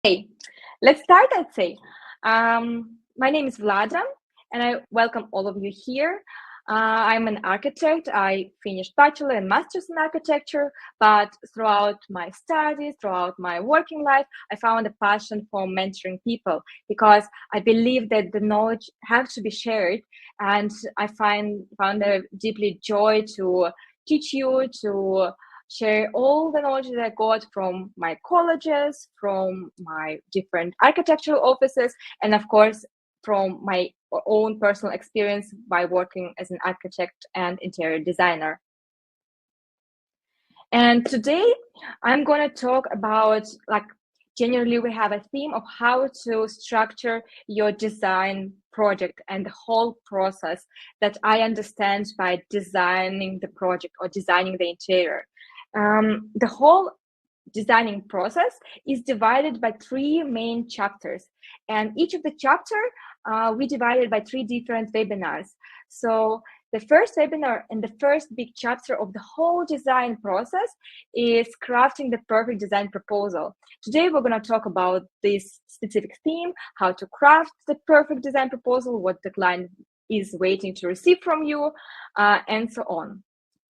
Hey, let's start, I'd say. My name is Vlada, and I welcome all of you here. I'm an architect. I finished bachelor and master's in architecture, but throughout my studies, throughout my working life, I found a passion for mentoring people because I believe that the knowledge has to be shared, and I found a deeply joy to teach you to share all the knowledge that I got from my colleges, from my different architectural offices, and of course, from my own personal experience by working as an architect and interior designer. And today I'm going to talk about, generally we have a theme of how to structure your design project and the whole process that I understand by designing the project or designing the interior. The whole designing process is divided by three main chapters, and each of the chapter we divided by three different webinars. So the first webinar and the first big chapter of the whole design process is crafting the perfect design proposal. Today we're going to talk about this specific theme, how to craft the perfect design proposal, what the client is waiting to receive from you, and so on.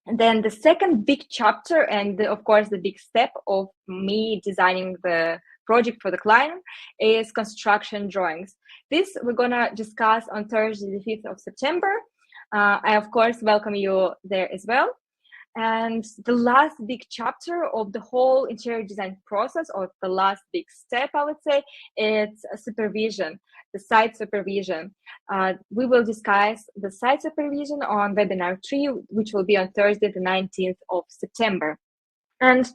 And then the second big chapter, and of course the big step of me designing the project for the client, is construction drawings. This we're gonna discuss on Thursday, the 5th of September. I of course welcome you there as well. And the last big chapter of the whole interior design process, or the last big step, I would say, it's supervision, the site supervision. We will discuss the site supervision on webinar 3, which will be on Thursday, the 19th of September. And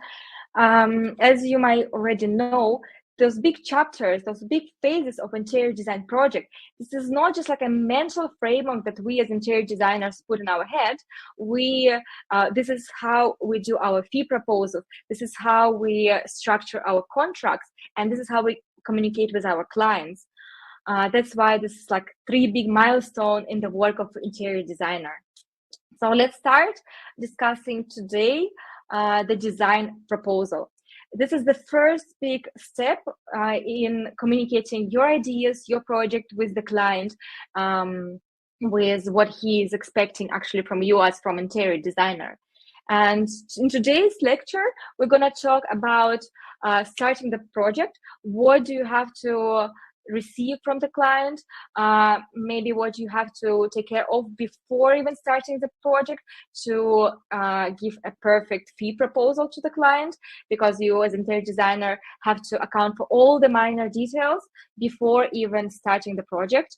as you might already know, those big chapters, those big phases of interior design project, this is not just like a mental framework that we as interior designers put in our head. This is how we do our fee proposal. This is how we structure our contracts, and this is how we communicate with our clients. That's why this is like three big milestones in the work of interior designer. So let's start discussing today the design proposal. This is the first big step in communicating your ideas, your project with the client, with what he is expecting actually from you as from interior designer. And in today's lecture, we're going to talk about starting the project. What do you have to receive from the client, maybe what you have to take care of before even starting the project to give a perfect fee proposal to the client, because you as interior designer have to account for all the minor details before even starting the project.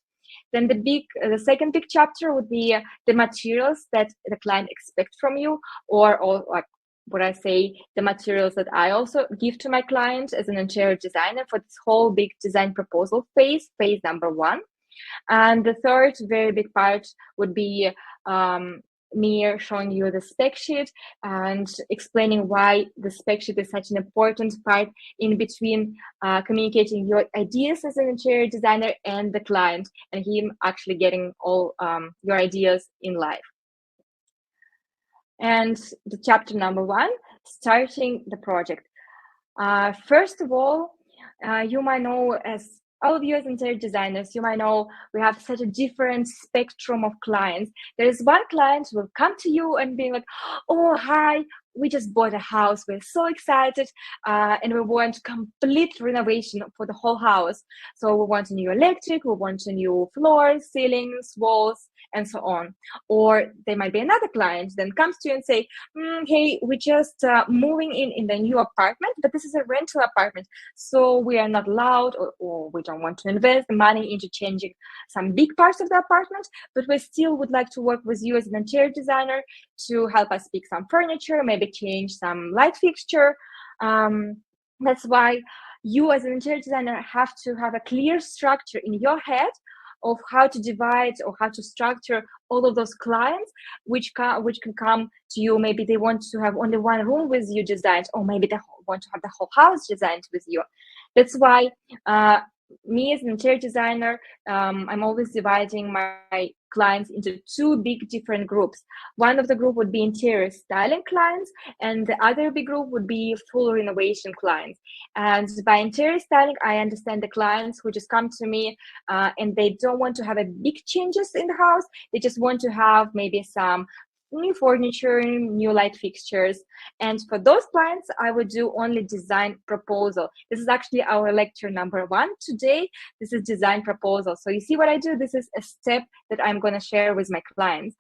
Then the second big chapter would be the materials that the client expects from you, or like what I say, the materials that I also give to my client as an interior designer for this whole big design proposal phase number 1. And the third very big part would be me showing you the spec sheet and explaining why the spec sheet is such an important part in between communicating your ideas as an interior designer and the client, and him actually getting all your ideas in life. And the chapter number 1, starting the project. First of all, you might know, as all of you as interior designers, you might know we have such a different spectrum of clients. There is one client who will come to you and be like, oh, hi, we just bought a house. We're so excited, and we want complete renovation for the whole house. So we want a new electric, we want a new floors, ceilings, walls, and so on. Or there might be another client then comes to you and say, hey, we're just moving in the new apartment, but this is a rental apartment, so we are not allowed, or we don't want to invest the money into changing some big parts of the apartment, but we still would like to work with you as an interior designer to help us pick some furniture, maybe change some light fixture. That's why you as an interior designer have to have a clear structure in your head of how to divide or how to structure all of those clients which can come to you. Maybe they want to have only one room with you designed, or maybe they want to have the whole house designed with you. That's why me as an interior designer, I'm always dividing my clients into two big different groups. One of the group would be interior styling clients, and the other big group would be full renovation clients. And by interior styling, I understand the clients who just come to me and they don't want to have a big changes in the house. They just want to have maybe some new furniture, new light fixtures. And for those clients, I would do only design proposal. This is actually our lecture number 1 today. This is design proposal. So you see what I do? This is a step that I'm going to share with my clients.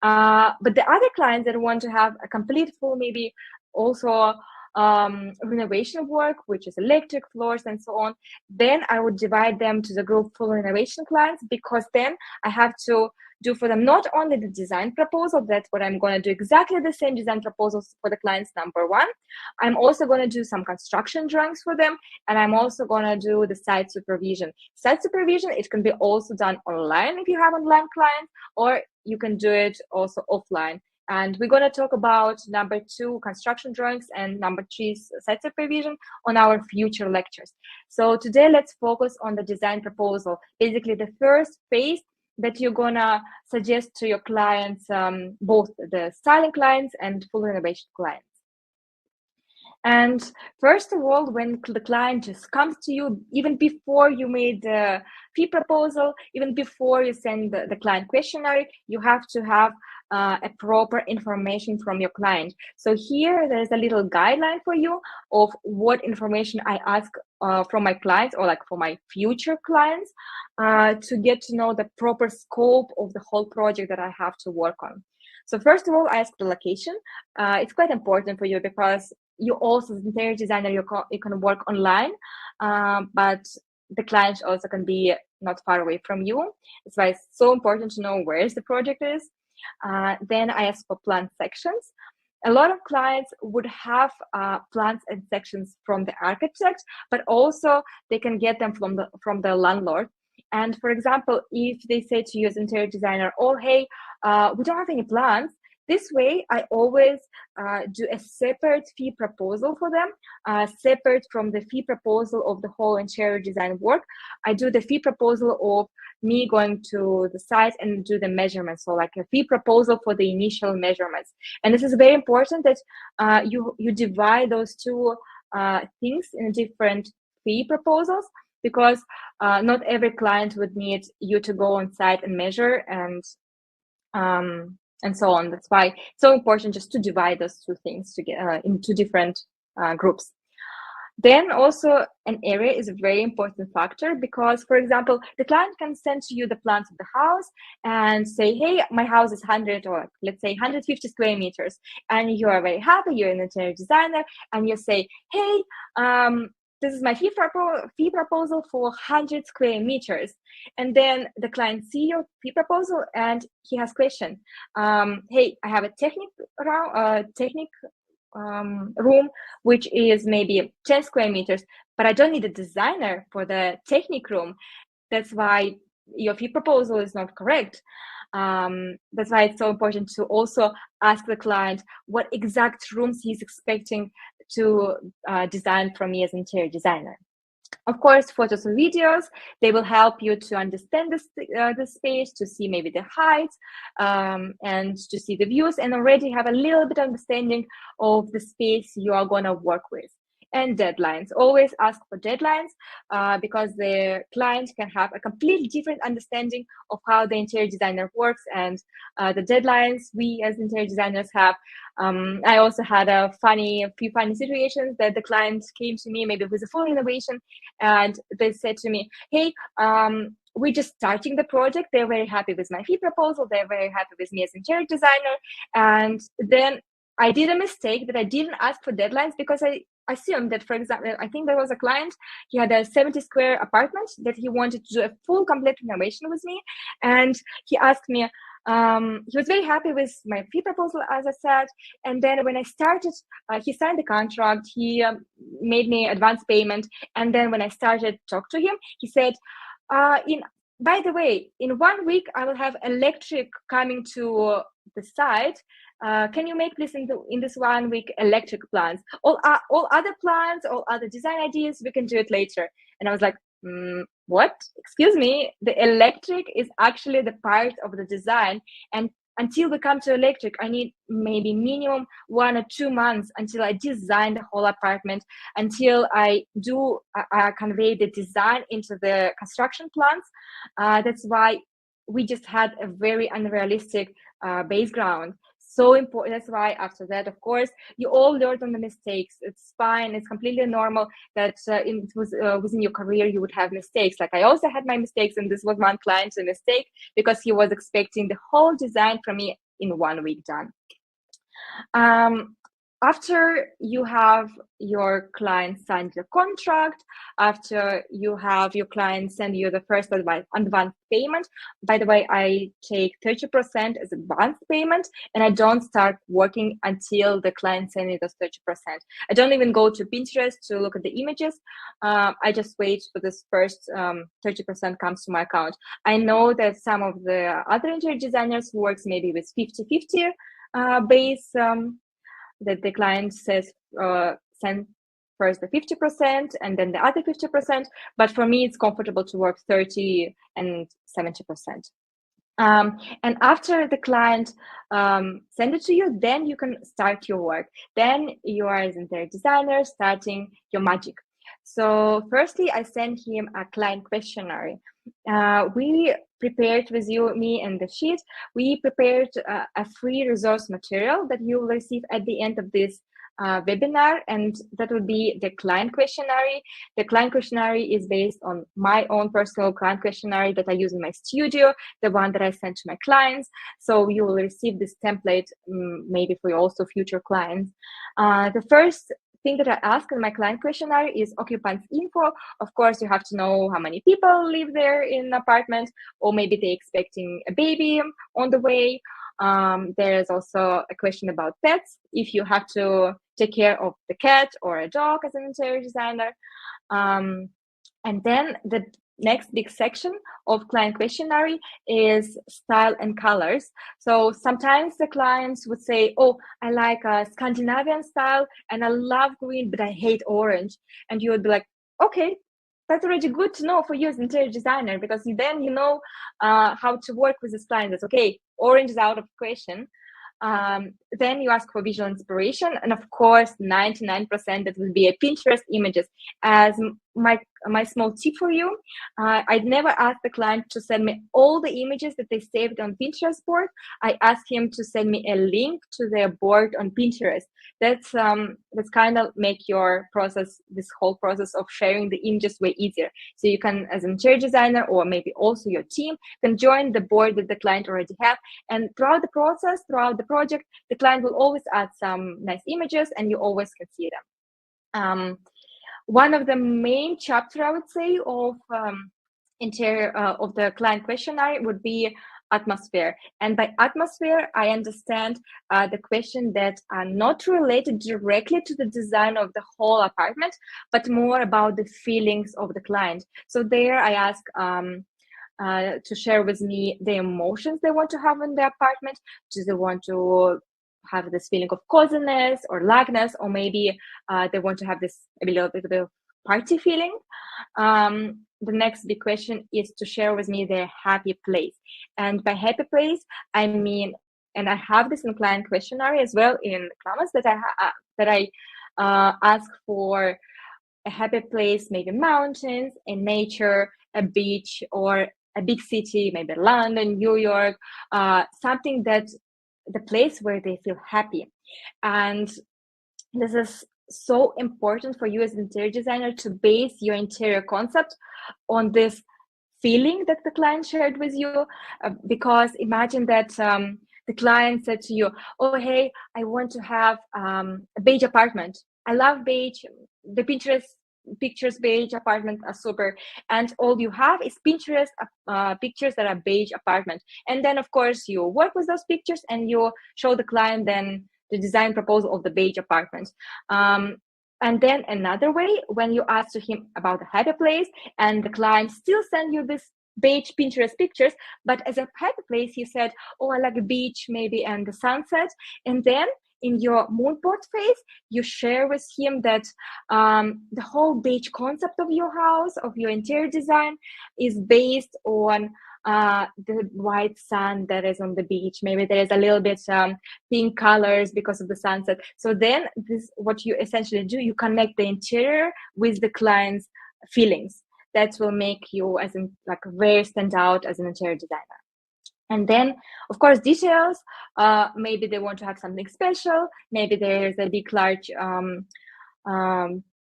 But the other clients that want to have a complete full, maybe also renovation work, which is electric, floors, and so on, then I would divide them to the group full renovation clients, because then I have to do for them not only the design proposal, that's what I'm going to do, exactly the same design proposals for the clients number 1. I'm also going to do some construction drawings for them, and I'm also going to do the site supervision. Site supervision, it can be also done online if you have online clients, or you can do it also offline. And we're going to talk about number 2, construction drawings, and number 3, site supervision, on our future lectures. So today, let's focus on the design proposal, basically the first phase that you're going to suggest to your clients, both the styling clients and full renovation clients. And first of all, when the client just comes to you, even before you made the fee proposal, even before you send the client questionnaire, you have to have a proper information from your client. So here there's a little guideline for you of what information I ask from my clients, or like for my future clients, to get to know the proper scope of the whole project that I have to work on. So first of all, I ask the location. It's quite important for you, because you also, as an interior designer, you can work online, but the client also can be not far away from you. That's why it's so important to know where the project is. Then I ask for plan sections. A lot of clients would have plans and sections from the architect, but also they can get them from the landlord. And for example, if they say to you as interior designer, oh, hey, we don't have any plans, this way, I always do a separate fee proposal for them, separate from the fee proposal of the whole interior design work. I do the fee proposal of me going to the site and do the measurements, so like a fee proposal for the initial measurements. And this is very important that you divide those two things in different fee proposals, because not every client would need you to go on site and measure and so on. That's why it's so important just to divide those two things into different groups. Then also an area is a very important factor, because, for example, the client can send to you the plans of the house and say, hey, my house is 100, or let's say 150 square meters. And you are very happy, you're an interior designer, and you say, hey, this is my fee proposal for 100 square meters. And then the client see your fee proposal and he has question. Hey, I have a technic room, which is maybe 10 square meters, but I don't need a designer for the technic room. That's why your fee proposal is not correct. That's why it's so important to also ask the client what exact rooms he's expecting to design from me as an interior designer. Of course, photos and videos, they will help you to understand the space, to see maybe the heights, and to see the views, and already have a little bit of understanding of the space you are going to work with. And deadlines. Always ask for deadlines, because the client can have a completely different understanding of how the interior designer works, and the deadlines we as interior designers have. I also had a few funny situations that the client came to me maybe with a full renovation, and they said to me, hey, we're just starting the project. They're very happy with my fee proposal. They're very happy with me as interior designer. And then I did a mistake that I didn't ask for deadlines, because I assumed that, for example, I think there was a client, he had a 70 square apartment that he wanted to do a full complete renovation with me. And he asked me, he was very happy with my fee proposal, as I said. And then when I started, he signed the contract, he made me advance payment. And then when I started to talk to him, he said, by the way, in 1 week, I will have electric coming to the site. Can you make this in this 1 week electric plans? All other plans, all other design ideas, we can do it later. And I was like, What? Excuse me, the electric is actually the part of the design. And until we come to electric, I need maybe minimum 1 or 2 months until I design the whole apartment, until I convey the design into the construction plans. That's why we just had a very unrealistic background. So important. That's why after that, of course, you all learned on the mistakes. It's fine. It's completely normal that within your career you would have mistakes. Like I also had my mistakes, and this was one client's mistake because he was expecting the whole design from me in 1 week done. After you have your client sign your contract, after you have your client send you the first advance payment, by the way, I take 30% as advance payment, and I don't start working until the client sends me those 30%. I don't even go to Pinterest to look at the images. I just wait for this first 30% comes to my account. I know that some of the other interior designers works maybe with 50-50 base, that the client says send first the 50% and then the other 50%. But for me, it's comfortable to work 30 and 70%. And after the client send it to you, then you can start your work. Then you are as interior designer starting your magic. So firstly, I sent him a client questionnaire. We prepared with me and the sheet. We prepared a free resource material that you will receive at the end of this webinar, and that would be the client questionnaire. The client questionnaire is based on my own personal client questionnaire that I use in my studio, the one that I send to my clients. So you will receive this template maybe for also future clients. The first thing that I ask in my client questionnaire is occupants info. Of course, you have to know how many people live there in an apartment, or maybe they're expecting a baby on the way. There's also a question about pets, if you have to take care of the cat or a dog as an interior designer. And then the next big section of client questionnaire is style and colors. So sometimes the clients would say, oh, I like a Scandinavian style and I love green, but I hate orange. And you would be like, okay, that's already good to know for you as an interior designer, because then you know how to work with this client. That's okay, orange is out of the question. Then you ask for visual inspiration, and of course 99% that will be a Pinterest images. As my small tip for you, I'd never ask the client to send me all the images that they saved on Pinterest board. I ask him to send me a link to their board on Pinterest. That's kind of make your process, this whole process of sharing the images way easier. So you can, as an interior designer, or maybe also your team, can join the board that the client already have, and throughout the process, throughout the project, the client will always add some nice images and you always can see them. One of the main chapter, I would say, of interior of the client questionnaire would be atmosphere. And by atmosphere, I understand the question that are not related directly to the design of the whole apartment, but more about the feelings of the client. So there I ask to share with me the emotions they want to have in the apartment. Do they want to have this feeling of coziness or likeness, or maybe they want to have this a little bit of a party feeling? The next big question is to share with me their happy place. And by happy place, I mean, and I have this in client questionnaire as well in comments that I ask for a happy place, maybe mountains, a nature, a beach, or a big city, maybe London, New York, something that the place where they feel happy. And this is so important for you as an interior designer to base your interior concept on this feeling that the client shared with you, because imagine that the client said to you, oh, hey, I want to have a beige apartment. I love beige. The Pinterest pictures beige apartment are super, and all you have is Pinterest pictures that are beige apartment. And then of course you work with those pictures and you show the client then the design proposal of the beige apartment. And then another way, when you ask to him about the happy place and the client still send you this beige Pinterest pictures, but as a happy place he said, oh, I like a beach maybe and the sunset. And then in your mood board phase, you share with him that the whole beach concept of your house, of your interior design, is based on the white sun that is on the beach. Maybe there is a little bit pink colors because of the sunset. So then this, what you essentially do, you connect the interior with the client's feelings. That will make you as in like very stand out as an interior designer. And then, of course, details. Maybe they want to have something special. Maybe there's a big, large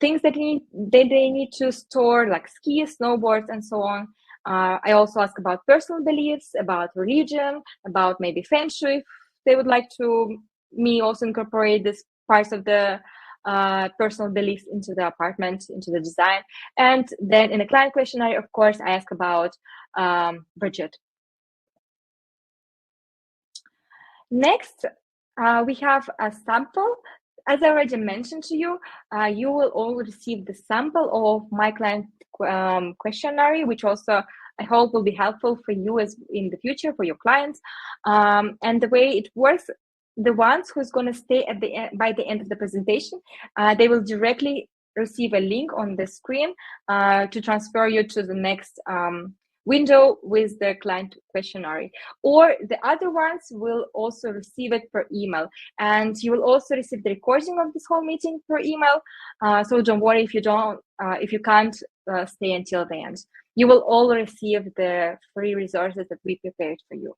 things that they need to store, like skis, snowboards, and so on. I also ask about personal beliefs, about religion, about maybe feng shui. If they would like to me also incorporate this parts of the personal beliefs into the apartment, into the design. And then in a client questionnaire, of course, I ask about budget. Next, we have a sample. As I already mentioned to you, you will all receive the sample of my client questionnaire, which also I hope will be helpful for you as in the future for your clients. And the way it works, the ones who's going to stay at the end, by the end of the presentation, they will directly receive a link on the screen to transfer you to the next window with the client questionnaire, or the other ones will also receive it per email, and you will also receive the recording of this whole meeting per email. So don't worry if you can't stay until the end. You will all receive the free resources that we prepared for you.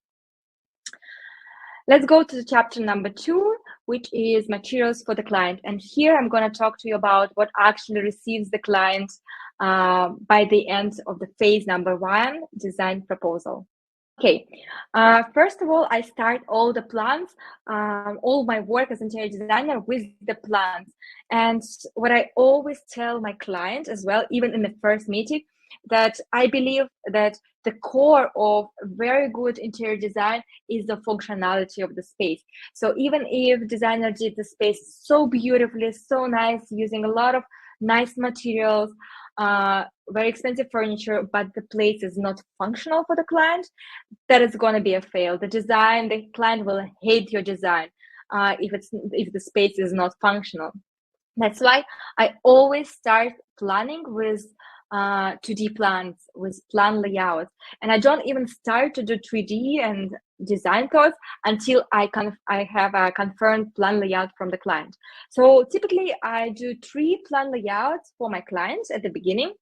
Let's go to the chapter number 2, which is materials for the client. And here I'm going to talk to you about what actually receives the client by the end of the phase number 1, design proposal. Okay, first of all, I start all the plans, all my work as interior designer with the plans. And what I always tell my client as well, even in the first meeting, that I believe that the core of very good interior design is the functionality of the space. So even if designer did the space so beautifully, so nice, using a lot of nice materials, very expensive furniture, but the place is not functional for the client, that is going to be a fail. The client will hate your design if the space is not functional. That's why I always start planning with 2D plans, with plan layouts, and I don't even start to do 3D and design codes until I have a confirmed plan layout from the client. So typically I do 3 plan layouts for my clients at the beginning,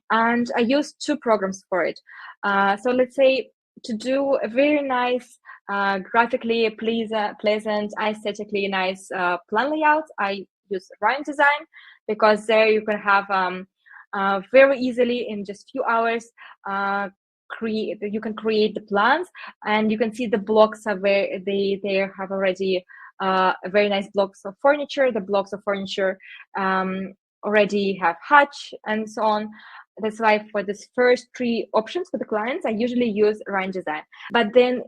and I use 2 programs for it. So let's say to do a very nice, graphically pleasant, aesthetically nice plan layout, I use Ryan Design, because there you can have very easily in just few hours you can create the plans, and you can see the blocks are where they have already very nice blocks of furniture. The blocks of furniture already have hatch and so on. That's why for this first 3 options for the clients, I usually use Ryan Design. But then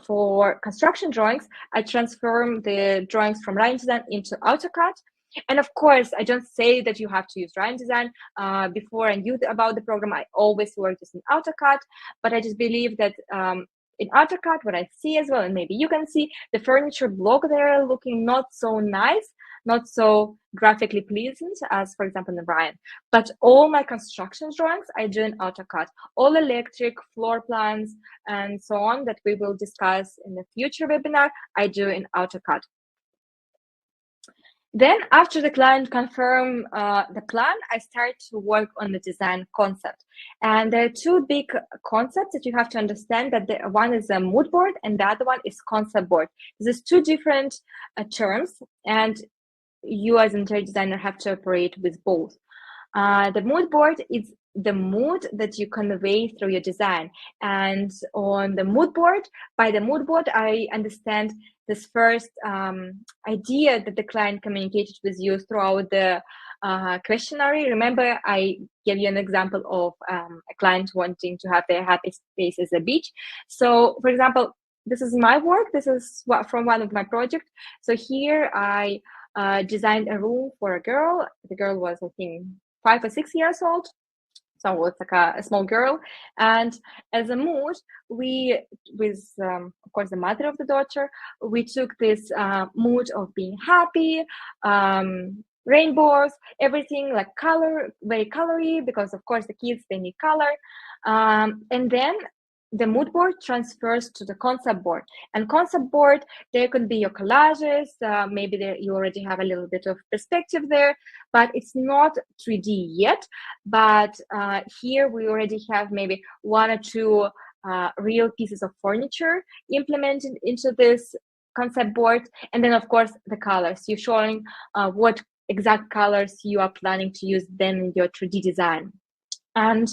for construction drawings, I transform the drawings from Ryan Design into AutoCAD. And of course, I don't say that you have to use Ryan Design before I knew about the program. I always worked in AutoCAD, but I just believe that in AutoCAD, what I see as well, and maybe you can see, the furniture block there looking not so nice, not so graphically pleasant as, for example, in Ryan. But all my construction drawings I do in AutoCAD. All electric, floor plans, and so on that we will discuss in the future webinar, I do in AutoCAD. Then after the client confirm the plan, I start to work on the design concept. And there are 2 big concepts that you have to understand, that one is a mood board and the other one is concept board. This is 2 different terms, and you as an interior designer have to operate with both. The mood board is the mood that you convey through your design. And on the mood board, by the mood board, I understand this first idea that the client communicated with you throughout the questionnaire. Remember, I gave you an example of a client wanting to have their happy space as a beach. So, for example, this is my work. This is from one of my projects. So here I designed a room for a girl. The girl was, I think, 5 or 6 years old. So it's like a small girl. And as a mood, we, with of course the mother of the daughter, we took this mood of being happy, rainbows, everything like color, very colory, because of course the kids, they need color. And then the mood board transfers to the concept board. And concept board, there could be your collages, maybe there, you already have a little bit of perspective there, but it's not 3D yet. But here we already have maybe one or two real pieces of furniture implemented into this concept board. And then of course the colors, you're showing what exact colors you are planning to use then in your 3D design. And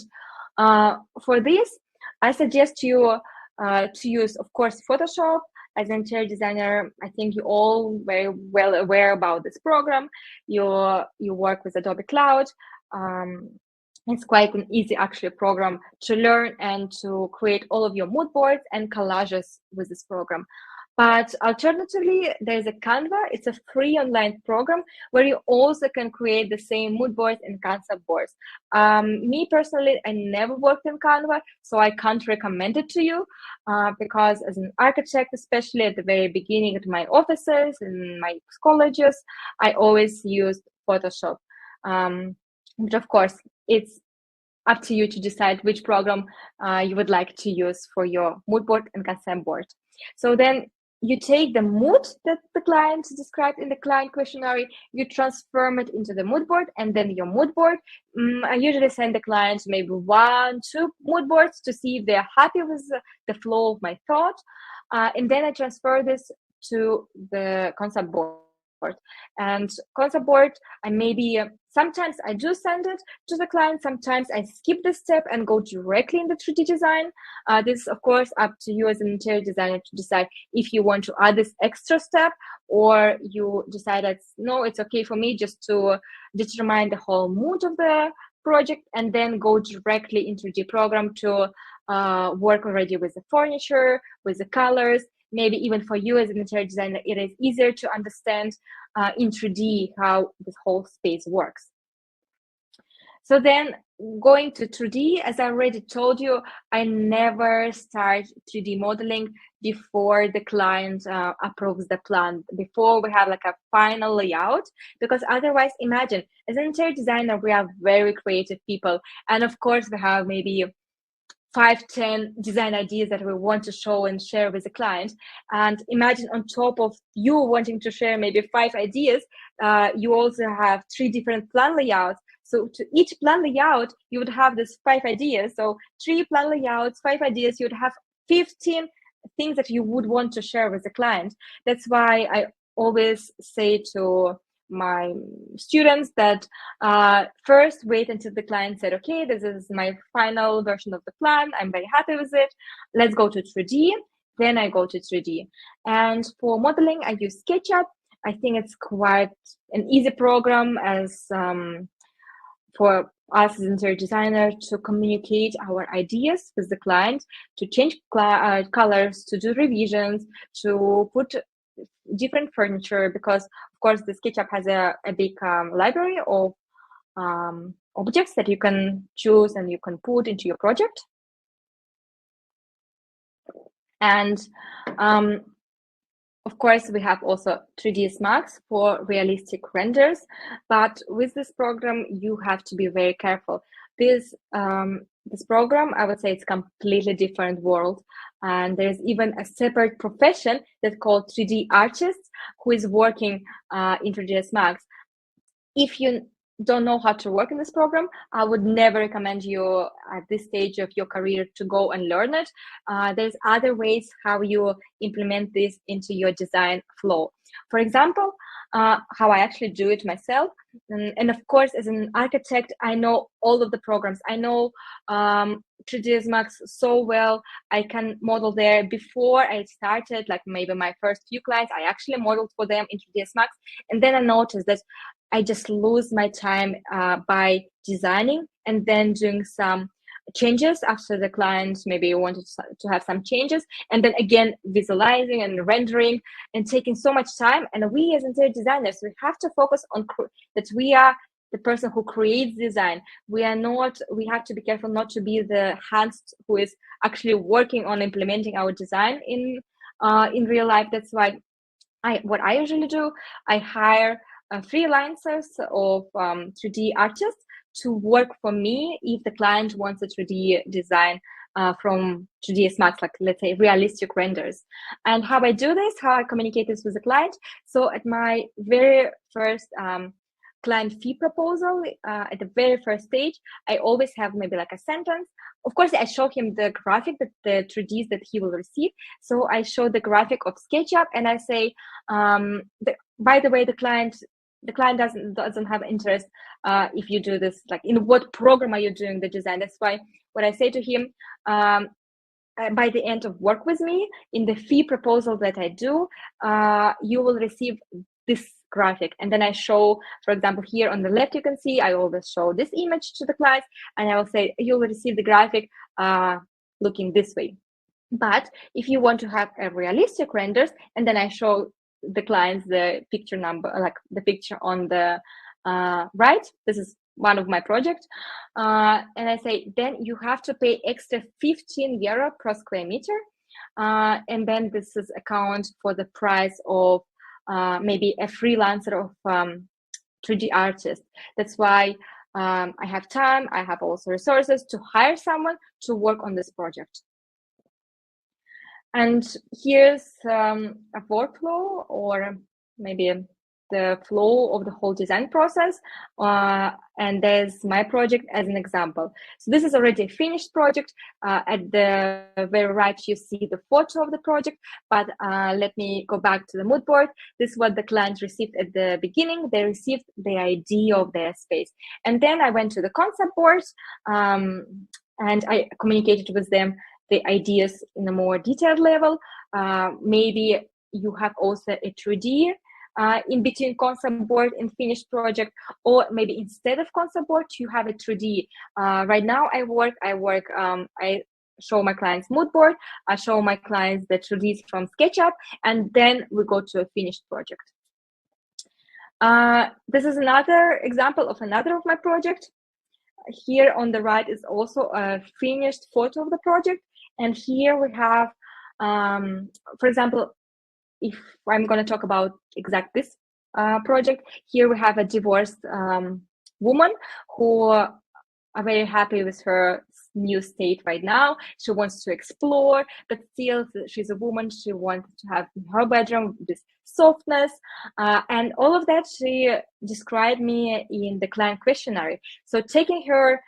for this, I suggest you to use, of course, Photoshop. As an interior designer, I think you all very well aware about this program. You work with Adobe Cloud. It's quite an easy actually program to learn and to create all of your mood boards and collages with this program. But alternatively, there's a Canva. It's a free online program where you also can create the same mood boards and concept boards. Me personally, I never worked in Canva, so I can't recommend it to you because as an architect, especially at the very beginning at my offices and my colleges, I always used Photoshop. But of course, it's up to you to decide which program you would like to use for your mood board and concept board. So then you take the mood that the client described in the client questionnaire, you transform it into the mood board, and then your mood board. I usually send the clients maybe 1-2 mood boards to see if they're happy with the flow of my thought. And then I transfer this to the concept board. And concept board, I maybe sometimes I do send it to the client, sometimes I skip this step and go directly in the 3D design. This is of course up to you as an interior designer to decide if you want to add this extra step, or you decide that no, it's okay for me just to determine the whole mood of the project and then go directly into the program to work already with the furniture, with the colors. Maybe even for you as an interior designer, it is easier to understand in 3D how this whole space works. So then going to 3D, as I already told you, I never start 3D modeling before the client approves the plan, before we have like a final layout, because otherwise, imagine, as an interior designer, we are very creative people. And of course, we have maybe 5-10 design ideas that we want to show and share with the client. And imagine on top of you wanting to share maybe 5 ideas, you also have 3 different plan layouts. So to each plan layout, you would have this 5 ideas. So 3 plan layouts, 5 ideas, you would have 15 things that you would want to share with the client. That's why I always say to my students that first wait until the client said, okay, this is my final version of the plan, I'm very happy with it, let's go to 3D. Then I go to 3D. And for modeling, I use SketchUp. I think it's quite an easy program as for us as interior designer to communicate our ideas with the client, to change colors, to do revisions, to put different furniture, because of course the SketchUp has a big library of objects that you can choose and you can put into your project. And of course we have also 3ds Max for realistic renders, but with this program you have to be very careful. This program, I would say, it's completely different world. And there's even a separate profession that's called 3D artists who is working in 3ds Max. If you don't know how to work in this program, I would never recommend you at this stage of your career to go and learn it. There's other ways how you implement this into your design flow. For example, how I actually do it myself. And of course, as an architect, I know all of the programs. I know 3ds Max so well. I can model there. Before I started, like maybe my first few clients, I actually modeled for them in 3ds Max. And then I noticed that I just lose my time by designing and then doing some changes after the client maybe wanted to have some changes, and then again visualizing and rendering and taking so much time. And we as interior designers, we have to focus on that we are the person who creates design. We have to be careful not to be the hands who is actually working on implementing our design in real life. That's why what I usually do, I hire freelancers of 3D artists to work for me if the client wants a 3D design from 3ds Max, like let's say realistic renders. And how I do this, how I communicate this with the client. So at my very first client fee proposal, at the very first stage, I always have maybe like a sentence. Of course, I show him the graphic, that the 3Ds that he will receive. So I show the graphic of SketchUp, and I say, by the way, the client doesn't have interest if you do this, like in what program are you doing the design. That's why what I say to him, by the end of work with me, in the fee proposal that I do, you will receive this graphic. And then I show, for example, here on the left, you can see I always show this image to the client, and I will say you will receive the graphic looking this way. But if you want to have a realistic renders, and then I show the clients the picture number, like the picture on the right, this is one of my projects, and I say then you have to pay extra 15 euro per square meter, and then this is account for the price of maybe a freelancer of 3D artist. That's why I have time, I have also resources to hire someone to work on this project. And here's a workflow, or maybe the flow of the whole design process. And there's my project as an example. So this is already a finished project. At the very right, you see the photo of the project, but let me go back to the mood board. This is what the client received at the beginning. They received the idea of their space. And then I went to the concept board, and I communicated with them the ideas in a more detailed level. Maybe you have also a 3D in between concept board and finished project, or maybe instead of concept board, you have a 3D. Right now I show my clients mood board, I show my clients the 3Ds from SketchUp, and then we go to a finished project. This is another example of another of my project. Here on the right is also a finished photo of the project. And here we have, for example, if I'm going to talk about exact this project, here we have a divorced woman who are very happy with her new state right now. She wants to explore, but still she's a woman. She wants to have in her bedroom this softness, and all of that she described me in the client questionnaire. So taking her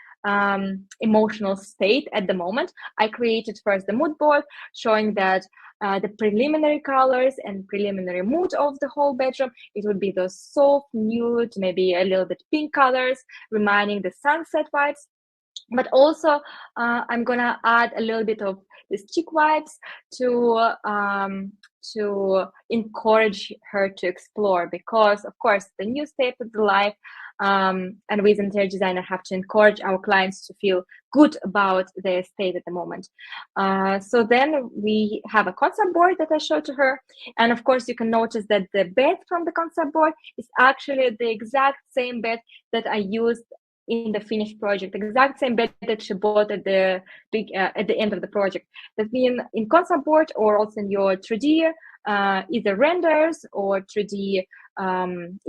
emotional state at the moment, I created first the mood board showing that the preliminary colors and preliminary mood of the whole bedroom, it would be those soft nude, maybe a little bit pink colors, reminding the sunset vibes. But also I'm gonna add a little bit of these chic vibes to encourage her to explore, because of course the new step of the life, and with interior designer have to encourage our clients to feel good about their state at the moment. So then we have a concept board that I showed to her, and of course you can notice that the bed from the concept board is actually the exact same bed that I used in the finished project, the exact same bed that she bought at the end of the project. That means in concept board or also in your 3D, either renders or 3D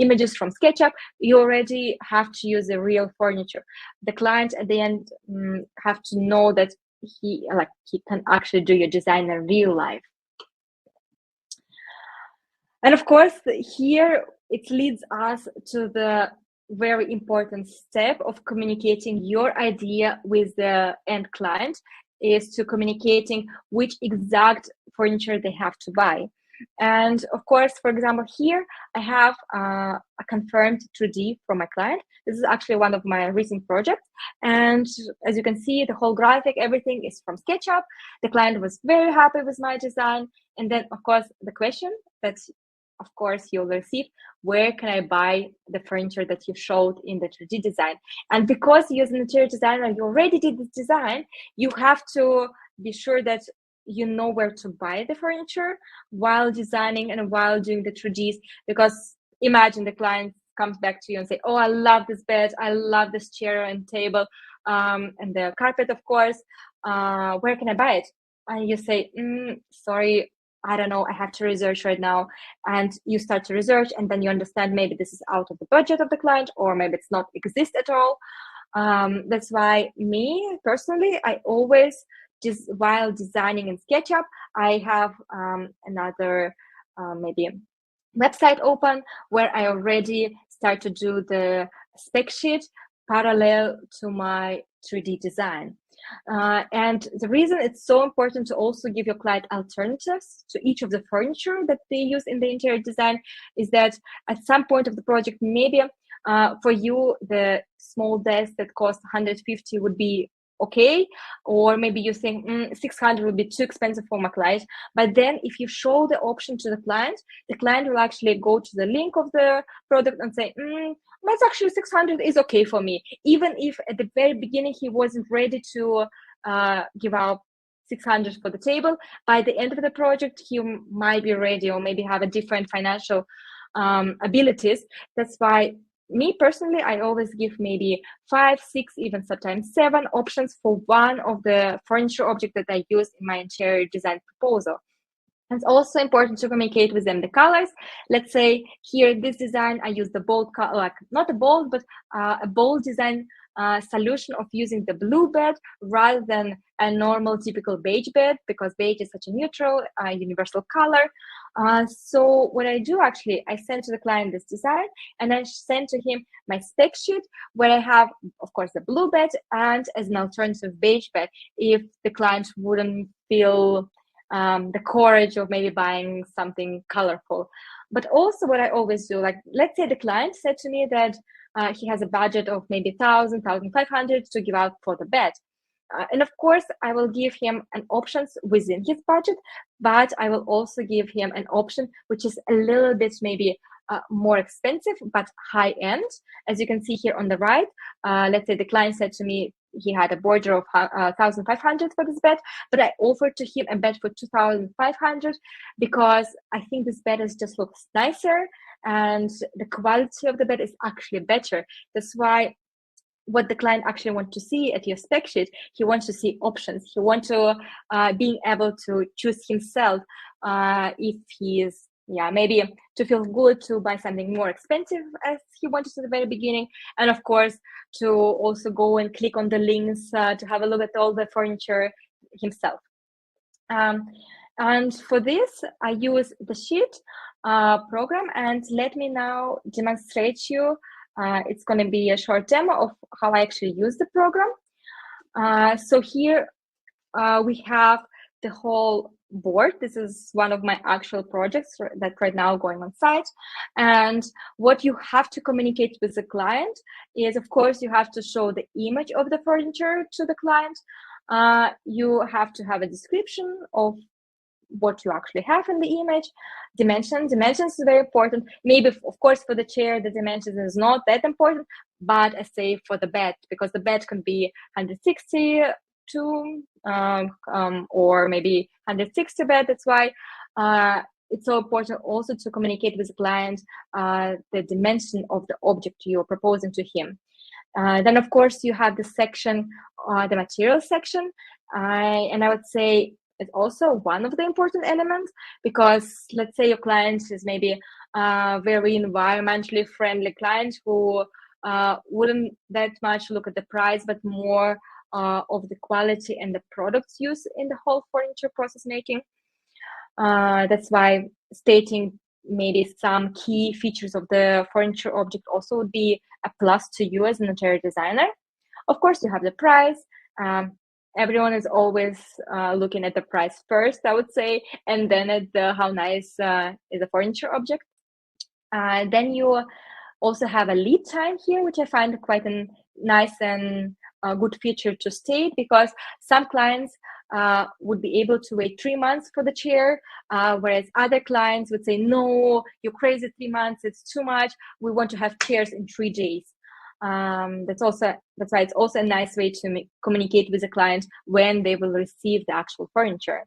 images from SketchUp, you already have to use the real furniture. The client at the end have to know that he can actually do your design in real life. And of course, here it leads us to the very important step of communicating your idea with the end client, is to communicating which exact furniture they have to buy. And of course, for example, here I have a confirmed 2D from my client. This is actually one of my recent projects. And as you can see, the whole graphic, everything is from SketchUp. The client was very happy with my design. And then, of course, the question that, of course, you'll receive, where can I buy the furniture that you showed in the 3D design? And because you're an interior designer, you already did the design, you have to be sure that you know where to buy the furniture while designing and while doing the 3Ds. Because imagine the client comes back to you and say, oh, I love this bed, I love this chair and table, and the carpet, of course, where can I buy it? And you say, sorry, I don't know, I have to research right now. And you start to research, and then you understand maybe this is out of the budget of the client, or maybe it's not exist at all. That's why me personally, I always just while designing in SketchUp, I have another maybe website open where I already start to do the spec sheet parallel to my 3D design. And the reason it's so important to also give your client alternatives to each of the furniture that they use in the interior design is that at some point of the project, maybe for you, the small desk that costs 150 would be okay, or maybe you think 600 would be too expensive for my client. But then if you show the option to the client will actually go to the link of the product and say, that's actually 600 is okay for me. Even if at the very beginning he wasn't ready to give out 600 for the table, by the end of the project, he might be ready or maybe have a different financial abilities. That's why me personally, I always give maybe 5, 6, even sometimes 7 options for one of the furniture object that I use in my interior design proposal. It's also important to communicate with them the colors. Let's say here, this design, I use the bold color, like not a bold, but a bold design solution of using the blue bed rather than a normal typical beige bed, because beige is such a neutral, universal color. So what I do actually, I send to the client this design and I send to him my spec sheet where I have, of course, the blue bed and as an alternative beige bed if the client wouldn't feel the courage of maybe buying something colorful. But also what I always do, like let's say the client said to me that he has a budget of maybe 1,000, 1,500 to give out for the bed. And of course, I will give him an options within his budget, but I will also give him an option which is a little bit maybe more expensive, but high end. As you can see here on the right, let's say the client said to me he had a border of 1,500 for this bed, but I offered to him a bed for 2,500 because I think this bed just looks nicer and the quality of the bed is actually better. That's why what the client actually wants to see at your spec sheet, he wants to see options. He wants to being able to choose himself if he is, maybe to feel good to buy something more expensive as he wanted to the very beginning. And of course, to also go and click on the links to have a look at all the furniture himself. And for this, I use the sheet program, and let me now demonstrate you. It's going to be a short demo of how I actually use the program. So here we have the whole board. This is one of my actual projects that right now going on site. And what you have to communicate with the client is, of course, you have to show the image of the furniture to the client. You have to have a description of what you actually have in the image. Dimensions is very important. Maybe, of course, for the chair, the dimensions is not that important, but I say for the bed, because the bed can be 162 or maybe 160 bed. That's why it's so important also to communicate with the client the dimension of the object you're proposing to him. Then, of course, you have the section, the material section, and I would say it's also one of the important elements, because let's say your client is maybe a very environmentally friendly client who wouldn't that much look at the price, but more of the quality and the products used in the whole furniture process making. That's why stating maybe some key features of the furniture object also would be a plus to you as an interior designer. Of course, you have the price. Everyone is always looking at the price first, I would say, and then at the how nice is the furniture object. Then you also have a lead time here, which I find quite a nice and good feature to state, because some clients would be able to wait 3 months for the chair, whereas other clients would say, no, you're crazy, 3 months, it's too much. We want to have chairs in 3 days. That's why it's also a nice way to communicate with the client when they will receive the actual furniture.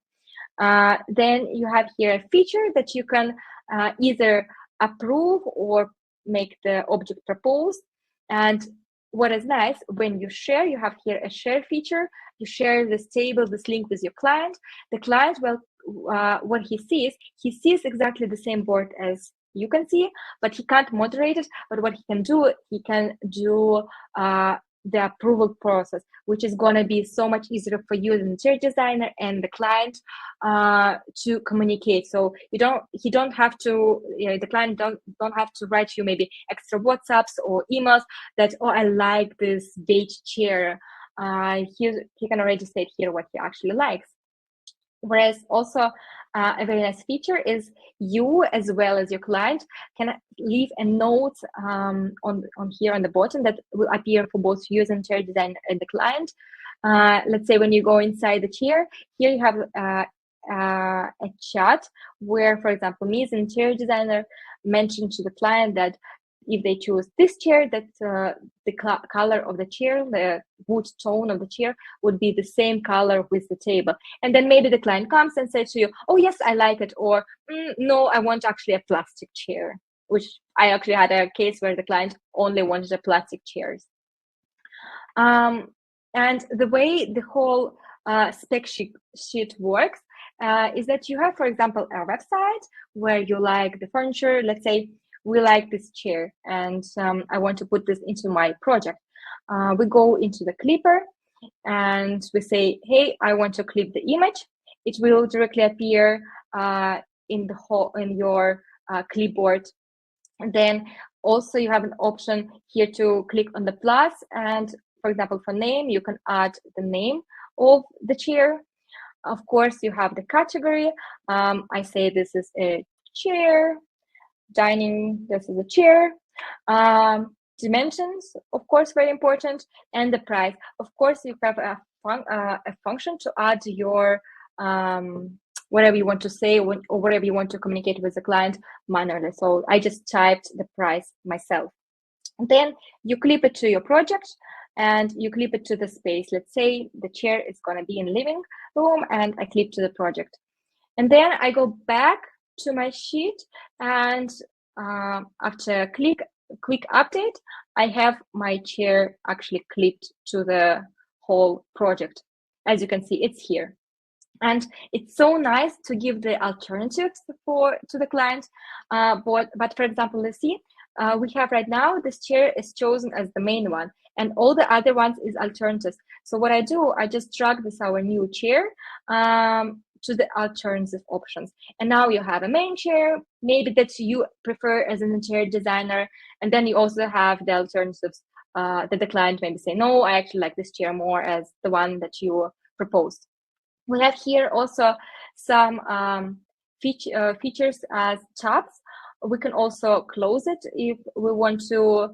Then you have here a feature that you can either approve or make the object proposed. And what is nice, when you share, you have here a share feature. You share this table, this link with your client. The client will, what he sees exactly the same board as you can see, but he can't moderate it. But what he can do the approval process, which is going to be so much easier for you, the interior designer, and the client to communicate. So he don't have to, the client don't have to write you maybe extra WhatsApps or emails that, oh, I like this beige chair. He can already state here what he actually likes. Whereas also a very nice feature is you, as well as your client, can leave a note on here on the bottom that will appear for both you as interior designer and the client. Let's say when you go inside the chair, here you have a chat where, for example, me as an interior designer mentioned to the client that if they choose this chair, that the color of the chair, the wood tone of the chair, would be the same color with the table. And then maybe the client comes and says to you, oh, yes, I like it. Or no, I want actually a plastic chair, which I actually had a case where the client only wanted a plastic chairs. And the way the whole spec sheet works is that you have, for example, a website where you like the furniture. Let's say we like this chair and I want to put this into my project. We go into the clipper and we say, hey, I want to clip the image. It will directly appear in your clipboard. And then also you have an option here to click on the plus, and for example, for name, you can add the name of the chair. Of course, you have the category. I say this is a chair. Dining, this is a chair. Dimensions, of course, very important, and the price. Of course, you have a function to add your whatever you want to say or whatever you want to communicate with the client manually. So I just typed the price myself. And then you clip it to your project and you clip it to the space. Let's say the chair is going to be in living room and I clip to the project. And then I go back to my sheet, and after a quick update, I have my chair actually clipped to the whole project. As you can see, it's here. And it's so nice to give the alternatives to the client. But for example, let's see, we have right now, this chair is chosen as the main one, and all the other ones is alternatives. So what I do, I just drag this our new chair to the alternative options. And now you have a main chair, maybe that you prefer as an interior designer. And then you also have the alternatives that the client maybe say, no, I actually like this chair more as the one that you proposed. We have here also some features as tabs. We can also close it if we want to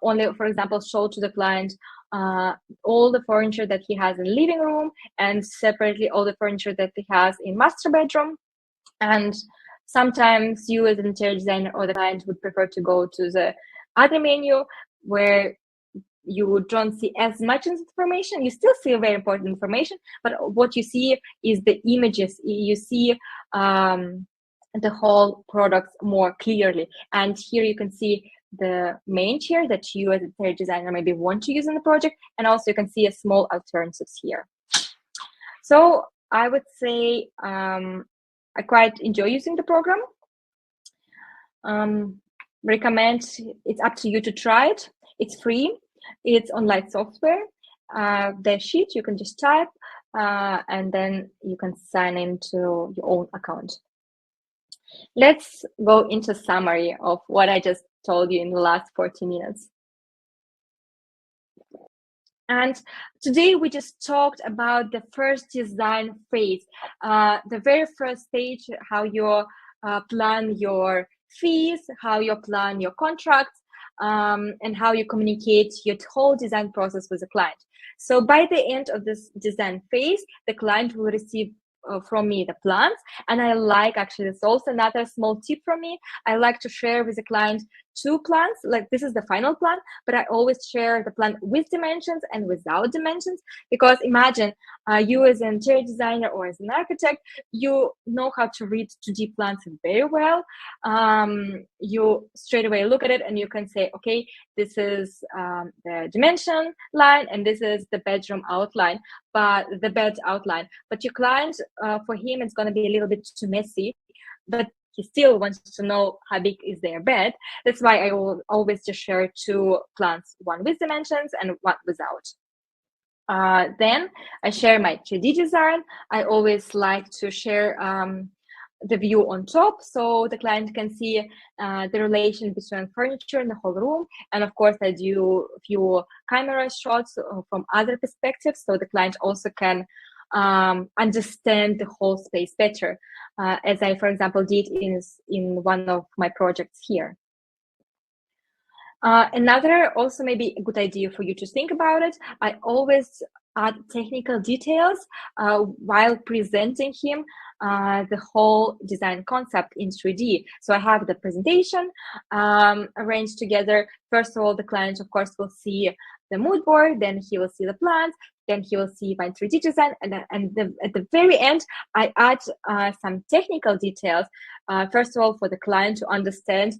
only, for example, show to the client all the furniture that he has in the living room and separately all the furniture that he has in master bedroom. And sometimes you as an interior designer or the client would prefer to go to the other menu where you don't see as much information. You still see very important information, but what you see is the images. You see the whole product more clearly. And here you can see the main chair that you as a interior designer maybe want to use in the project, and also you can see a small alternatives here. So I would say I quite enjoy using the program. Recommend, it's up to you to try it. It's free. It's online software. The sheet you can just type and then you can sign into your own account. Let's go into summary of what I just told you in the last 40 minutes. And today we just talked about the first design phase, the very first stage, how you plan your fees, how you plan your contracts, and how you communicate your whole design process with the client. So by the end of this design phase, the client will receive from me the plans. And I like, actually, it's also another small tip from me, I like to share with the client two plans, like this is the final plan, but I always share the plan with dimensions and without dimensions, because imagine you as an interior designer or as an architect, you know how to read 2D plans very well. You straight away look at it and you can say, okay, this is the dimension line and this is the bedroom outline, but the bed outline. But your client, for him, it's going to be a little bit too messy, but he still wants to know how big is their bed. That's why I will always just share two plans, one with dimensions and one without. Then I share my 3D design. I always like to share the view on top, so the client can see the relation between furniture and the whole room. And of course, I do a few camera shots from other perspectives, so the client also can understand the whole space better, as I, for example, did in one of my projects here. Another also maybe a good idea for you to think about it, I always add technical details while presenting him the whole design concept in 3D. So I have the presentation arranged together. First of all, the client, of course, will see the mood board, then he will see the plans, then he will see my 3D design, and at the very end, I add some technical details. First of all, for the client to understand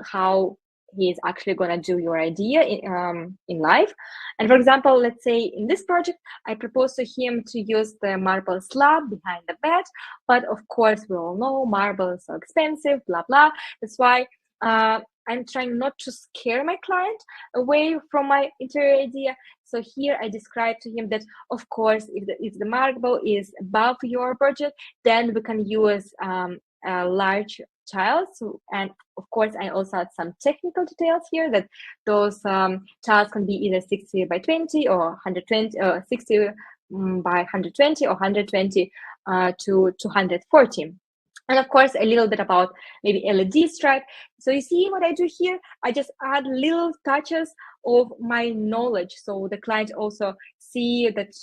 how he is actually going to do your idea in life. And for example, let's say in this project, I propose to him to use the marble slab behind the bed. But of course, we all know marble is so expensive, blah, blah. That's why I'm trying not to scare my client away from my interior idea. So here I describe to him that, of course, if the marble is above your budget, then we can use a large tiles. And of course, I also add some technical details here that those tiles can be either 60 by 20 or 120, or 60 by 120 or 120 to 240. And of course, a little bit about maybe LED stripe. So you see what I do here? I just add little touches of my knowledge. So the client also see that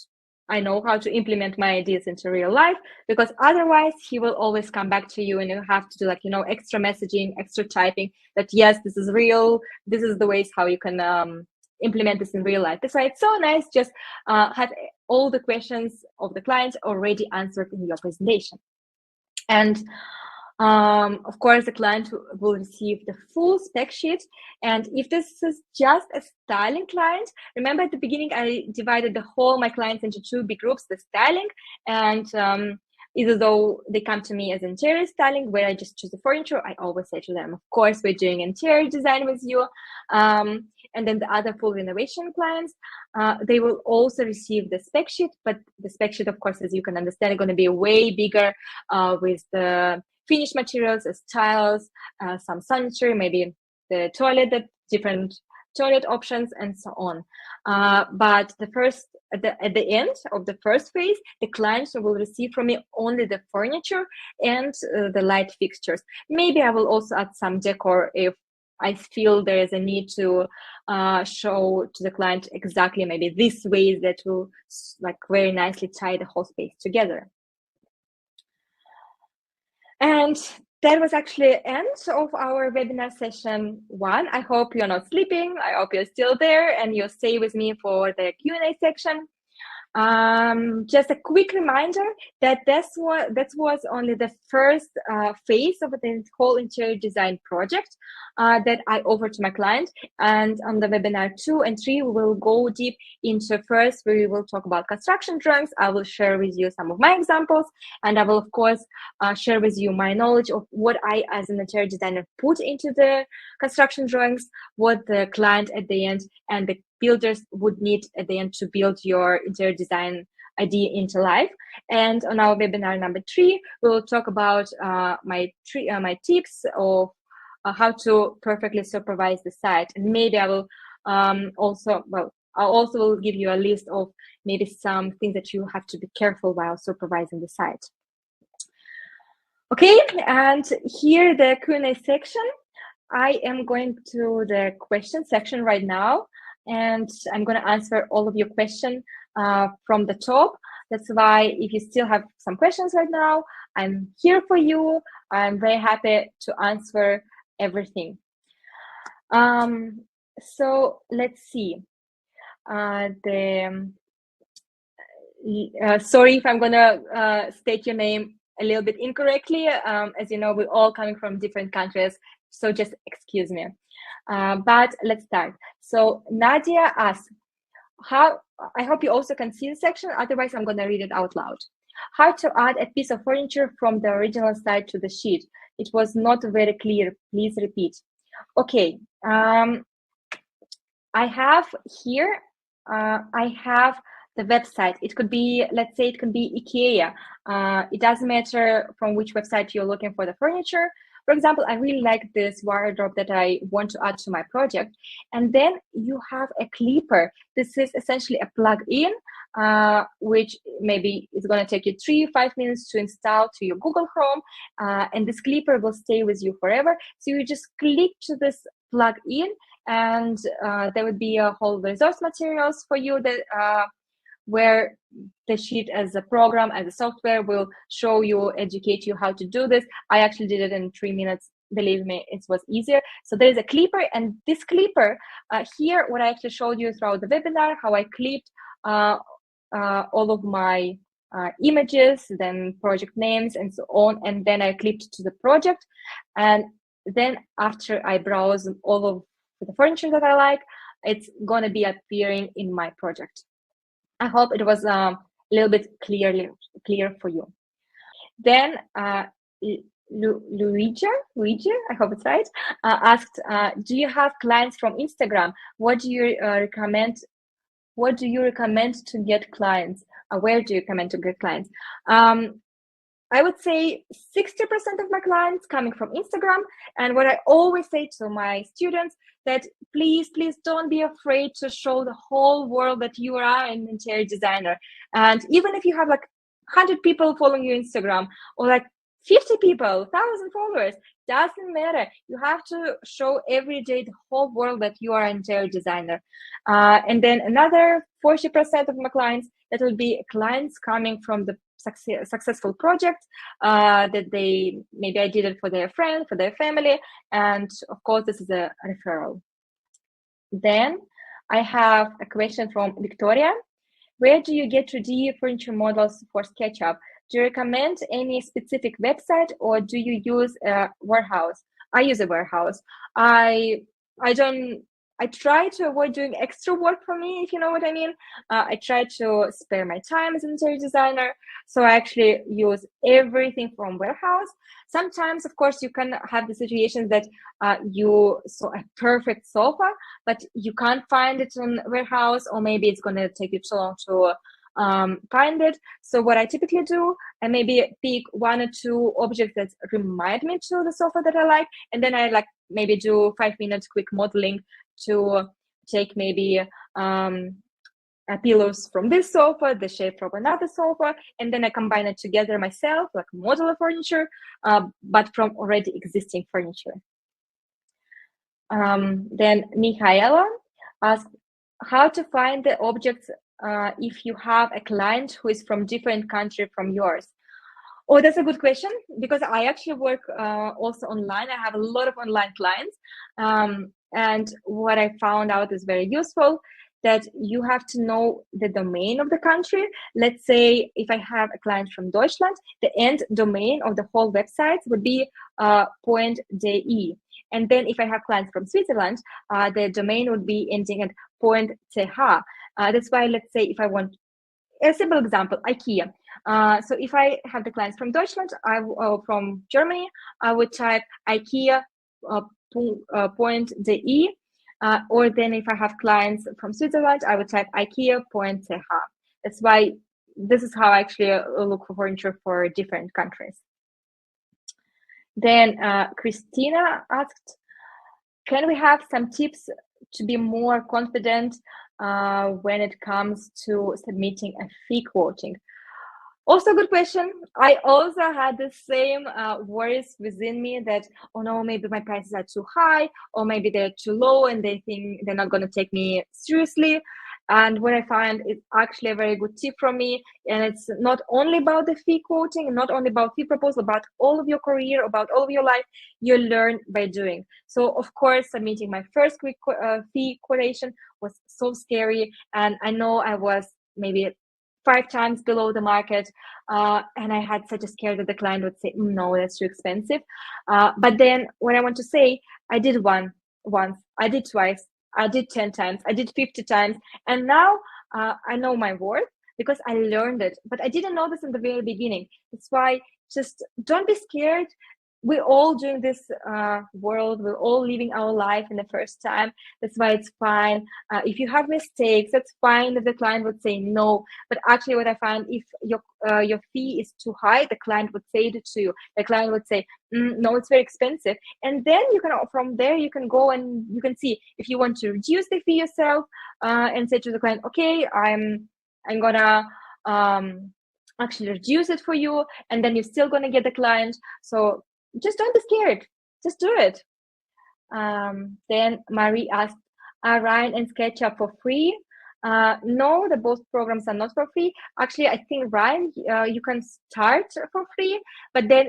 I know how to implement my ideas into real life, because otherwise he will always come back to you and you have to do like, extra messaging, extra typing that, yes, this is real. This is the ways how you can implement this in real life. That's why it's so nice just have all the questions of the client already answered in your presentation. And of course, the client will receive the full spec sheet. And if this is just a styling client, remember at the beginning, I divided my clients into two big groups, the styling and either though they come to me as interior styling, where I just choose the furniture, I always say to them, of course, we're doing interior design with you. And then the other full renovation clients, they will also receive the spec sheet, but the spec sheet, of course, as you can understand, is going to be way bigger with the finished materials as tiles, some sanitary, maybe the toilet, different toilet options, and so on. But at the end of the first phase, the clients will receive from me only the furniture and the light fixtures. Maybe I will also add some decor if I feel there is a need to show to the client exactly maybe this way that will like very nicely tie the whole space together. And that was actually the end of our webinar session 1. I hope you're not sleeping. I hope you're still there and you'll stay with me for the Q&A section. Just a quick reminder that that was only the first phase of the whole interior design project that I offered to my client. And on the webinar 2 and 3, we will go deep into first, we will talk about construction drawings. I will share with you some of my examples, and I will, of course, share with you my knowledge of what I, as an interior designer, put into the construction drawings, what the client at the end and the builders would need at the end to build your interior design idea into life. And on our webinar number 3, we will talk about my tips of how to perfectly supervise the site. And maybe I will I also will give you a list of maybe some things that you have to be careful while supervising the site. Okay, and here the Q&A section. I am going to the question section right now, and I'm going to answer all of your questions from the top. That's why if you still have some questions right now, I'm here for you. I'm very happy to answer everything. So let's see. Sorry if I'm gonna state your name a little bit incorrectly. As you know, we're all coming from different countries, so just excuse me. But let's start. So Nadia asks, how, I hope you also can see the section, otherwise I'm gonna read it out loud. How to add a piece of furniture from the original site to the sheet. It was not very clear, please repeat. Okay, I have here, I have the website. It could be, let's say it could be IKEA. It doesn't matter from which website you're looking for the furniture. For example, I really like this wardrobe that I want to add to my project. And then you have a clipper. This is essentially a plug-in, which maybe is going to take you 3-5 minutes to install to your Google Chrome. And this clipper will stay with you forever. So you just click to this plug-in, and there would be a whole resource materials for you that where the sheet as a program, as a software, will show you, educate you how to do this. I actually did it in 3 minutes. Believe me, it was easier. So there is a clipper, and this clipper here, what I actually showed you throughout the webinar, how I clipped all of my images, then project names, and so on, and then I clipped to the project. And then after I browse all of the furniture that I like, it's going to be appearing in my project. I hope it was a little bit clear for you. Then Luigi, I hope it's right, asked, do you have clients from Instagram? What do you recommend? What do you recommend to get clients? Where do you recommend to get clients? I would say 60% of my clients coming from Instagram. And what I always say to my students, that please don't be afraid to show the whole world that you are an interior designer. And even if you have like 100 people following your Instagram, or like 50 people, 1,000 followers, doesn't matter. You have to show every day the whole world that you are an interior designer. And then another 40% of my clients, that will be clients coming from the successful project that they, maybe I did it for their friend, for their family, and of course this is a referral. Then I have a question from Victoria. Where do you get 3D furniture models for SketchUp? Do you recommend any specific website, or do you use a warehouse? I use a warehouse. I try to avoid doing extra work for me, if you know what I mean. I try to spare my time as an interior designer. So I actually use everything from warehouse. Sometimes, of course, you can have the situations that you saw a perfect sofa, but you can't find it on warehouse, or maybe it's going to take you too long to find it. So what I typically do, I maybe pick 1 or 2 objects that remind me to the sofa that I like, and then I like maybe do 5 minutes quick modeling to take maybe pillows from this sofa, the shape from another sofa, and then I combine it together myself, like modular furniture, but from already existing furniture. Then Michaela asked how to find the objects if you have a client who is from different country from yours. Oh, that's a good question, because I actually work also online. I have a lot of online clients. And what I found out is very useful, that you have to know the domain of the country. Let's say if I have a client from Deutschland, the end domain of the whole website would be .de. And then if I have clients from Switzerland, the domain would be ending at .ch. That's why, let's say if I want a simple example, IKEA. So if I have the clients from Deutschland, from Germany, I would type IKEA .de, or then if I have clients from Switzerland, I would type IKEA.ch. That's why this is how I actually look for furniture for different countries. Then Christina asked, can we have some tips to be more confident when it comes to submitting a fee quoting? Also, good question. I also had the same worries within me that, oh no, maybe my prices are too high, or maybe they're too low and they think they're not going to take me seriously. And what I find is actually a very good tip from me. And it's not only about the fee quoting, not only about fee proposal, about all of your career, about all of your life, you learn by doing. So of course, submitting my first fee quotation was so scary. And I know I was maybe 5 times below the market. And I had such a scare that the client would say, no, that's too expensive. But then what I want to say, I did once, I did twice, I did 10 times, I did 50 times. And now I know my worth because I learned it. But I didn't know this in the very beginning. That's why just don't be scared. We're all doing this world. We're all living our life in the first time. That's why it's fine. If you have mistakes, that's fine if the client would say no. But actually what I find, if your fee is too high, the client would say it to you. The client would say, no, it's very expensive. And then you can, from there, you can go and you can see if you want to reduce the fee yourself and say to the client, okay, I'm gonna actually reduce it for you. And then you're still gonna get the client. So just don't be scared. Just do it. Then Marie asked, are Ryan and SketchUp for free? No, the both programs are not for free. Actually, I think Ryan, you can start for free, but then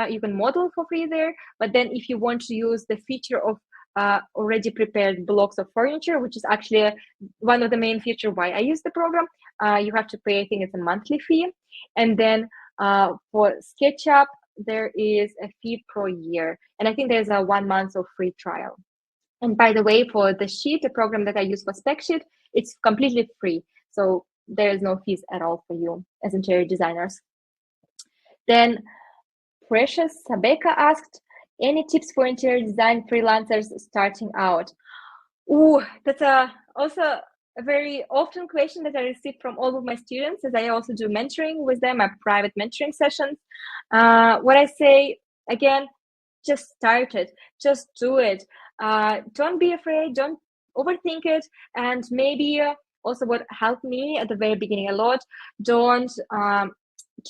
you can model for free there. But then if you want to use the feature of already prepared blocks of furniture, which is actually one of the main features why I use the program, you have to pay, I think it's a monthly fee. And then for SketchUp, there is a fee per year. And I think there's a 1 month of free trial. And by the way, for the sheet, the program that I use for Spec sheet, it's completely free. So there is no fees at all for you as interior designers. Then Precious Sabeka asked, any tips for interior design freelancers starting out? Ooh, that's also a very often question that I receive from all of my students, as I also do mentoring with them, my private mentoring sessions. What I say, again, just start it, just do it. Don't be afraid, don't overthink it. And maybe also what helped me at the very beginning a lot, don't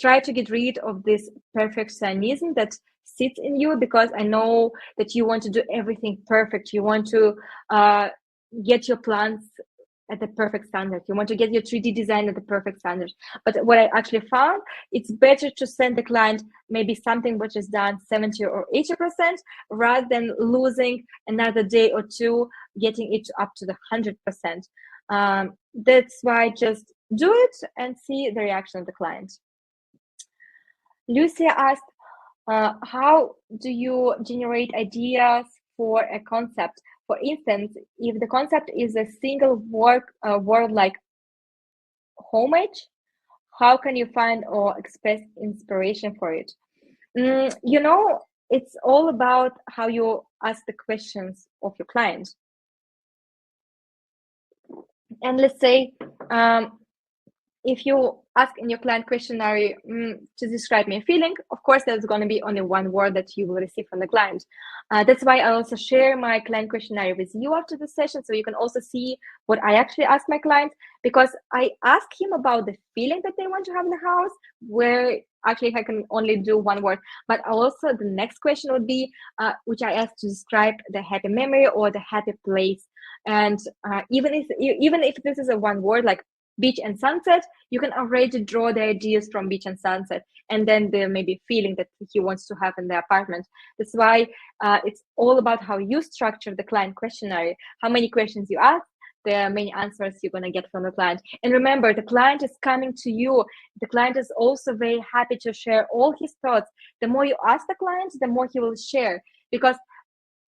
try to get rid of this perfectionism that sits in you, because I know that you want to do everything perfect. You want to get your plans at the perfect standard. You want to get your 3D design at the perfect standard. But what I actually found, it's better to send the client maybe something which is done 70 or 80%, rather than losing another day or two getting it up to the 100%. That's why just do it and see the reaction of the client. Lucia asked, how do you generate ideas for a concept? For instance, if the concept is a single word like homage, how can you find or express inspiration for it? You know, it's all about how you ask the questions of your client. And let's say, if you ask in your client questionnaire to describe me a feeling, of course, there's going to be only one word that you will receive from the client. That's why I also share my client questionnaire with you after the session, so you can also see what I actually ask my clients, because I ask him about the feeling that they want to have in the house, where actually I can only do one word. But also the next question would be, which I ask to describe the happy memory or the happy place. And even if this is a one word like beach and sunset, you can already draw the ideas from beach and sunset, and then the maybe feeling that he wants to have in the apartment. That's why it's all about how you structure the client questionnaire, how many questions you ask, the many answers you're going to get from the client. And remember, the client is coming to you. The client is also very happy to share all his thoughts. The more you ask the client, the more he will share, because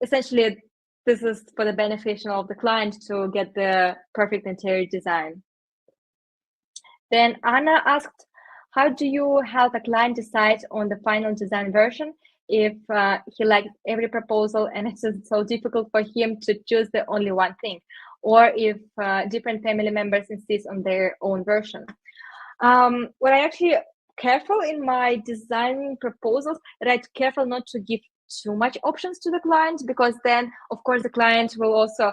essentially this is for the benefit of the client to get the perfect interior design. Then Anna asked, how do you help a client decide on the final design version if he likes every proposal and it's so difficult for him to choose the only one thing, or if different family members insist on their own version? What I actually careful in my design proposals, that I'm careful not to give too much options to the client, because then of course the client will also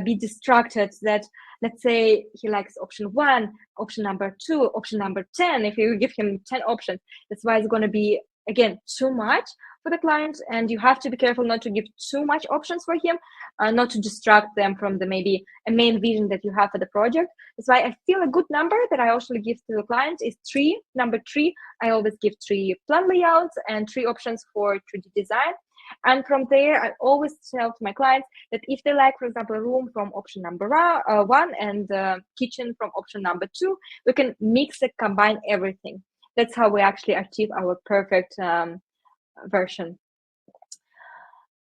be distracted that, let's say he likes option 1, option number 2, option number 10. If you give him 10 options, that's why it's going to be again, too much for the client, and you have to be careful not to give too much options for him, not to distract them from the maybe a main vision that you have for the project. That's why I feel a good number that I actually give to the client is 3. Number 3, I always give 3 plan layouts and 3 options for 3D design. And from there, I always tell to my clients that if they like, for example, a room from option number 1 and kitchen from option number 2, we can mix and combine everything. That's how we actually achieve our perfect version.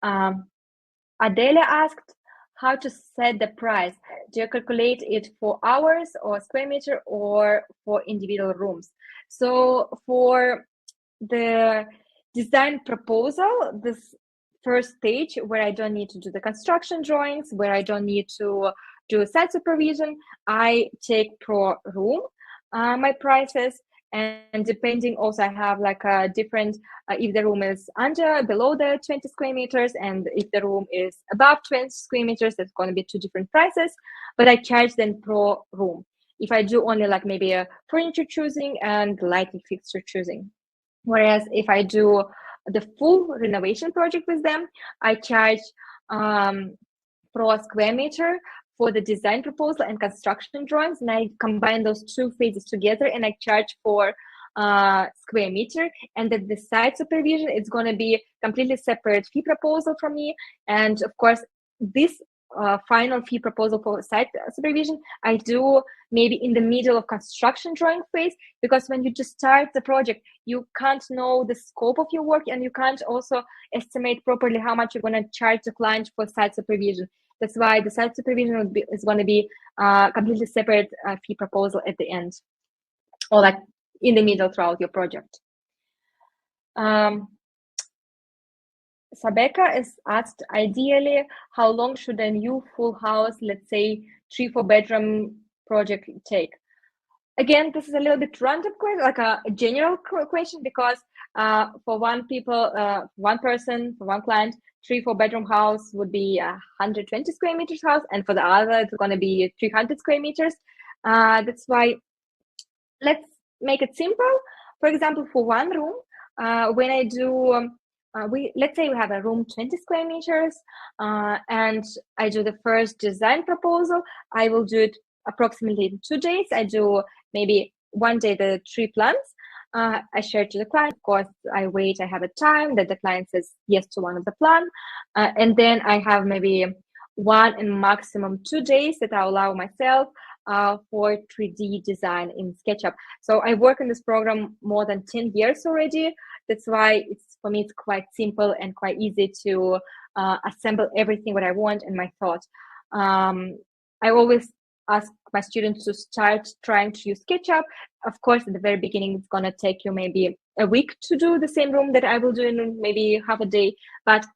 Adela asked how to set the price. Do you calculate it for hours or square meter or for individual rooms? So for the design proposal, this first stage where I don't need to do the construction drawings, where I don't need to do site supervision, I take per room my prices. And depending also, I have like a different, if the room is below the 20 square meters, and if the room is above 20 square meters, that's going to be 2 different prices, but I charge them per room. If I do only like maybe a furniture choosing and lighting fixture choosing. Whereas if I do the full renovation project with them, I charge per square meter for the design proposal and construction drawings, and I combine those 2 phases together, and I charge for square meter. And that the site supervision is going to be completely separate fee proposal from me. And of course, this final fee proposal for site supervision I do maybe in the middle of construction drawing phase, because when you just start the project, you can't know the scope of your work, and you can't also estimate properly how much you're going to charge the client for site supervision. That's why the site supervision is going to be completely separate fee proposal at the end, or like in the middle throughout your project. Sabeka is asked, ideally, how long should a new full house, let's say 3-4 bedroom project take? Again, this is a little bit random question, like a general question, because for one person, for one client, 3-4 bedroom house would be 120 square meters house, and for the other, it's going to be 300 square meters. That's why let's make it simple. For example, for one room, when I do, let's say we have a room 20 square meters, and I do the first design proposal. I will do it approximately in 2 days. I do maybe 1 day the 3 plans. I share to the client. Of course, I wait. I have a time that the client says yes to one of the plan, and then I have maybe 1 and maximum 2 days that I allow myself for 3D design in SketchUp. So I work in this program more than 10 years already. That's why for me it's quite simple and quite easy to assemble everything what I want in my thought. I always ask my students to start trying to use SketchUp. Of course, at the very beginning, it's going to take you maybe a week to do the same room that I will do in maybe half a day. But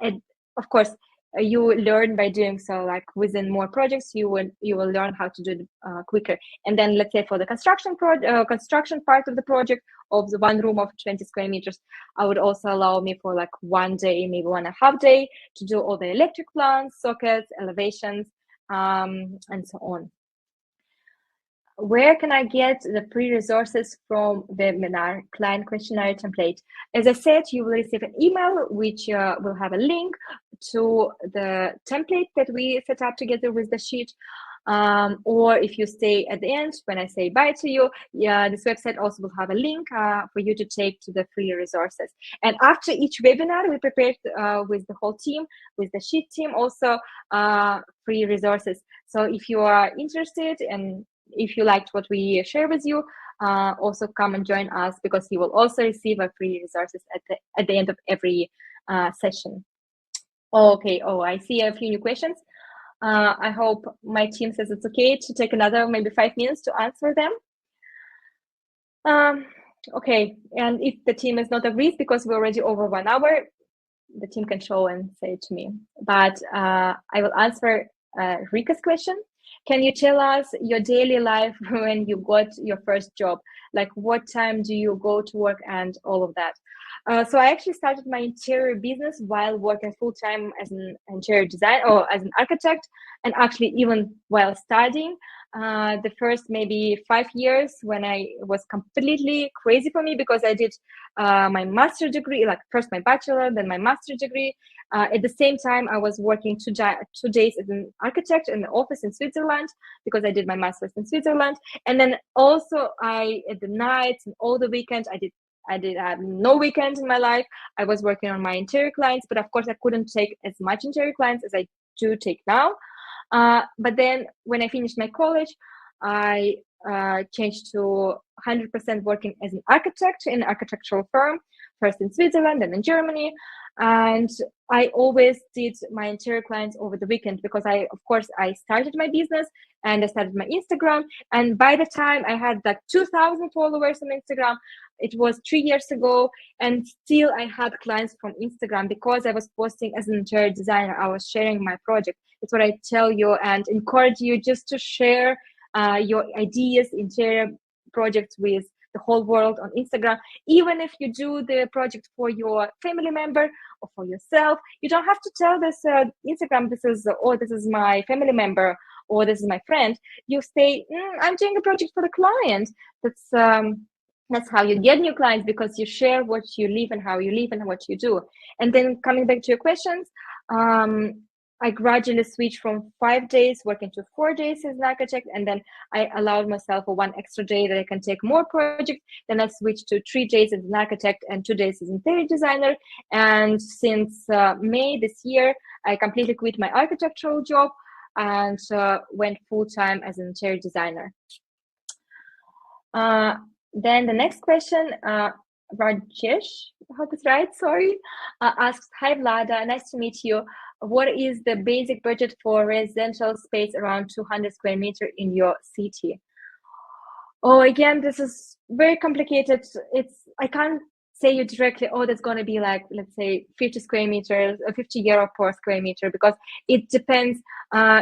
of course, you learn by doing so. Like within more projects, you will learn how to do it quicker. And then let's say for the construction part of the project of the one room of 20 square meters, I would also allow me for like 1 day, maybe 1.5 days to do all the electric plans, sockets, elevations, and so on. Where can I get the free resources from webinar client questionnaire template? As I said, you will receive an email which will have a link to the template that we set up together with the sheet. Or if you stay at the end, when I say bye to you, this website also will have a link for you to take to the free resources. And after each webinar, we prepared with the whole team, with the sheet team, also free resources. So if you are interested and if you liked what we share with you, also come and join us, because you will also receive a free resources at the end of every session. Okay. Oh, I see a few new questions. I hope my team says it's okay to take another maybe 5 minutes to answer them. Okay, and if the team is not agrees, because we're already over 1 hour, the team can show and say it to me. But I will answer Rika's question. Can you tell us your daily life when you got your first job? Like what time do you go to work and all of that? So I actually started my interior business while working full-time as an interior designer or as an architect, and actually even while studying. The first maybe 5 years when I was completely crazy for me, because I did my master degree, like first my bachelor, then my master degree. At the same time, I was working 2 days as an architect in the office in Switzerland, because I did my master's in Switzerland. And then also at the nights and all the weekends, I did have no weekends in my life. I was working on my interior clients, but of course I couldn't take as much interior clients as I do take now. But then when I finished my college, I changed to 100% working as an architect in an architectural firm, first in Switzerland and in Germany. And I always did my interior clients over the weekend, because I started my business and I started my Instagram. And by the time I had like 2,000 followers on Instagram, it was 3 years ago, and still I had clients from Instagram because I was posting as an interior designer. I was sharing my project. It's what I tell you and encourage you just to share your ideas, interior projects with the whole world on Instagram. Even if you do the project for your family member or for yourself, you don't have to tell this Instagram, this is my family member, or this is my friend. You say, I'm doing a project for the client. That's how you get new clients, because you share what you live and how you live and what you do. And then coming back to your questions, I gradually switched from 5 days working to 4 days as an architect, and then I allowed myself for one extra day that I can take more projects. Then I switched to 3 days as an architect and 2 days as an interior designer. And since May this year, I completely quit my architectural job and went full-time as an interior designer. Then the next question, Rajesh, I hope it's right, sorry, asks, hi Vlada, nice to meet you. What is the basic budget for residential space around 200 square meter in your city? Oh, again, this is very complicated. I can't say you directly, oh, that's going to be like, let's say 50 square meters, 50 euro per square meter, because it depends.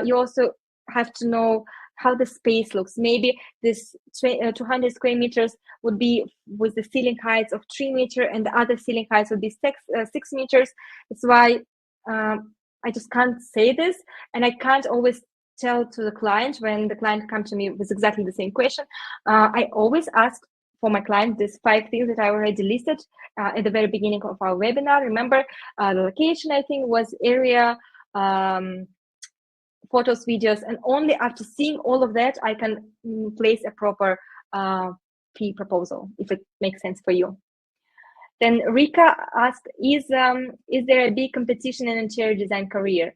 You also have to know how the space looks. Maybe this 200 square meters would be with the ceiling heights of 3 meters, and the other ceiling heights would be 6 meters. That's why I just can't say this, and I can't always tell to the client when the client comes to me with exactly the same question. I always ask for my client these 5 things that I already listed at the very beginning of our webinar. Remember, the location, I think, was area, photos, videos, and only after seeing all of that, I can place a proper fee proposal, if it makes sense for you. Then Rika asked, is there a big competition in interior design career?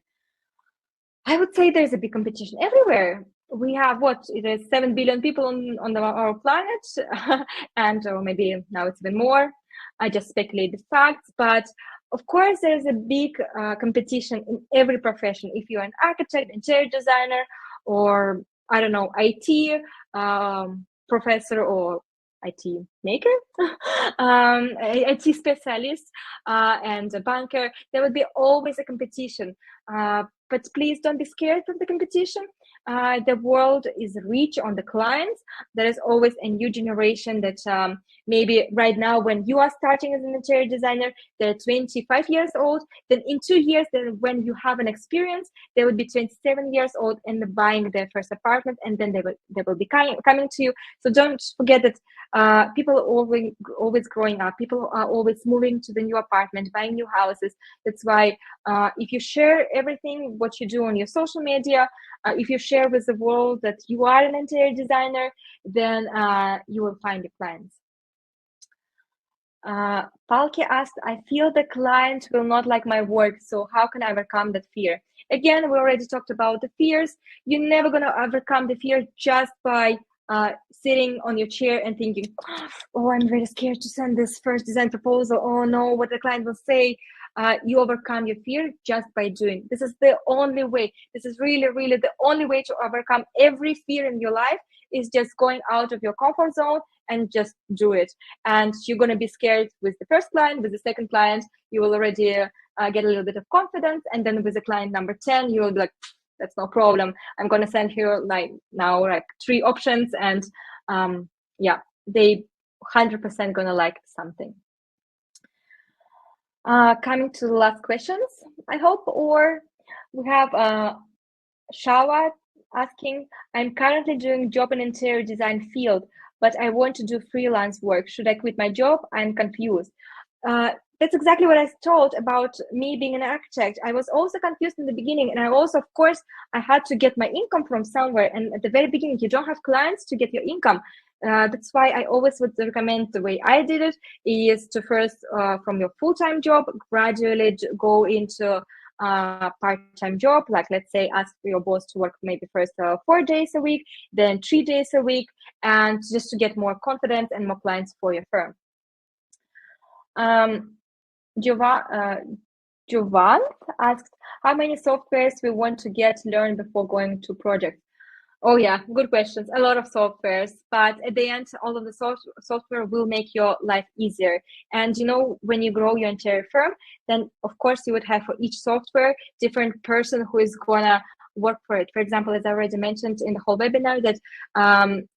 I would say there's a big competition everywhere. We have there's 7 billion people on our planet, and or maybe now it's even more. I just speculate the facts, but of course there's a big competition in every profession. If you're an architect, interior designer, or I don't know, IT professor or IT maker, IT specialist, and a banker, there will be always a competition. But please don't be scared of the competition. The world is rich on the clients. There is always a new generation that maybe right now, when you are starting as an interior designer, they're 25 years old. Then in 2 years, then when you have an experience, they will be 27 years old and buying their first apartment, and then they will be coming to you. So don't forget that people are always growing up. People are always moving to the new apartment, buying new houses. That's why if you share everything, what you do on your social media, if you share with the world that you are an interior designer, then you will find your clients. Palki asked, I feel the client will not like my work, so how can I overcome that fear? Again, we already talked about the fears. You're never going to overcome the fear just by sitting on your chair and thinking, oh, I'm very scared to send this first design proposal. Oh no, what the client will say. You overcome your fear just by doing. This is the only way. This is really, really the only way to overcome every fear in your life, is just going out of your comfort zone and just do it. And you're going to be scared with the first client. With the second client, you will already get a little bit of confidence. And then with the client number 10, you will be like, that's no problem. I'm going to send here like 3 options, and yeah, they 100% going to like something. Coming to the last questions, I hope, or we have Shawa asking, I'm currently doing job in interior design field, but I want to do freelance work. Should I quit my job? I'm confused. That's exactly what I told about me being an architect. I was also confused in the beginning, and I also, of course, I had to get my income from somewhere. And at the very beginning, you don't have clients to get your income. That's why I always would recommend the way I did it is to first, from your full-time job, gradually go into part-time job, like let's say ask your boss to work maybe first 4 days a week, then 3 days a week, and just to get more confidence and more clients for your firm. Jovan asked how many softwares we want to learn before going to project. Oh yeah, good questions. A lot of softwares, but at the end, all of the software will make your life easier. And when you grow your entire firm, then of course you would have for each software different person who is gonna work for it. For example, as I already mentioned in the whole webinar, that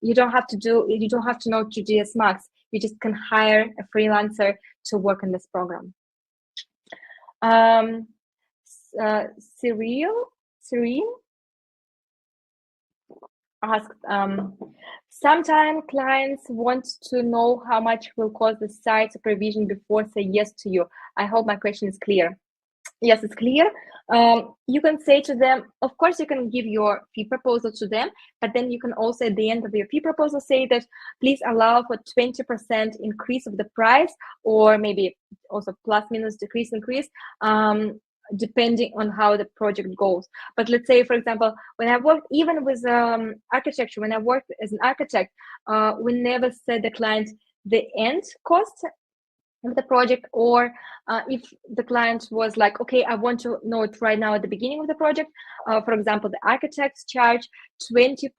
you don't have to know 2GS Max. You just can hire a freelancer to work in this program. Cyril asked, sometimes clients want to know how much will cost the site supervision before say yes to you. I hope my question is clear. Yes, it's clear. You can say to them, of course, you can give your fee proposal to them, but then you can also at the end of your fee proposal say that please allow for 20% increase of the price, or maybe also plus minus decrease increase, depending on how the project goes. But let's say, for example, when I worked even with architecture, when I worked as an architect, we never said the client the end cost of the project, or if the client was like, okay, I want to know it right now at the beginning of the project. For example, the architects charge 20%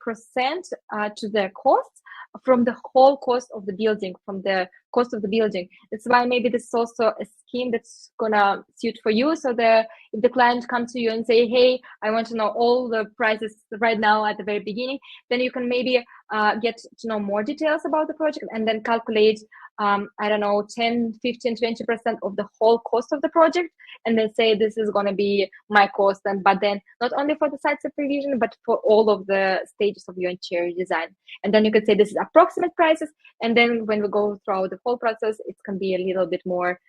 to their costs from the whole cost of the building, from the cost of the building. That's why maybe this is also a scheme that's gonna suit for you. So if the client comes to you and say, hey, I want to know all the prices right now at the very beginning, then you can maybe get to know more details about the project and then calculate I don't know, 10, 15, 20% of the whole cost of the project, and then say this is going to be my cost. But then not only for the site supervision, but for all of the stages of your interior design. And then you could say this is approximate prices. And then when we go through the whole process, it can be a little bit more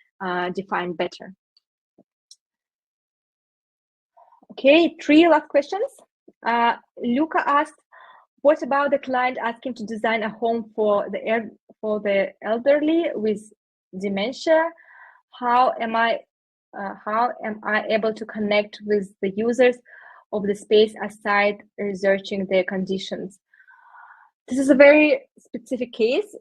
defined better. Okay, 3 last questions. Luca asked, what about the client asking to design a home for the elderly with dementia? How am I able to connect with the users of the space aside researching their conditions? This is a very specific case.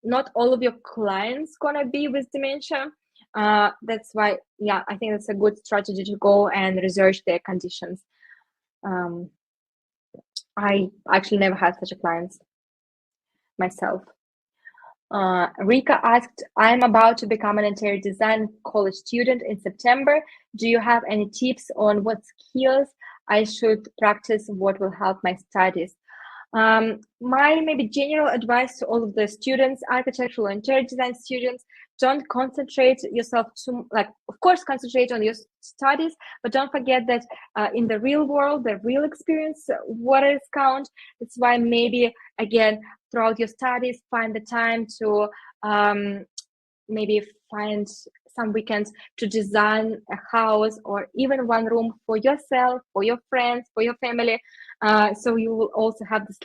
Not all of your clients gonna be with dementia. That's why, yeah, I think that's a good strategy to go and research their conditions. I actually never had such a client myself. Rika asked, I'm about to become an interior design college student in September. Do you have any tips on what skills I should practice? What will help my studies? My maybe general advice to all of the students, architectural and interior design students, don't concentrate yourself too, of course, concentrate on your studies, but don't forget that in the real world, the real experience, what is count. That's why maybe, again, throughout your studies, find the time to maybe find some weekends to design a house or even one room for yourself, for your friends, for your family. So you will also have this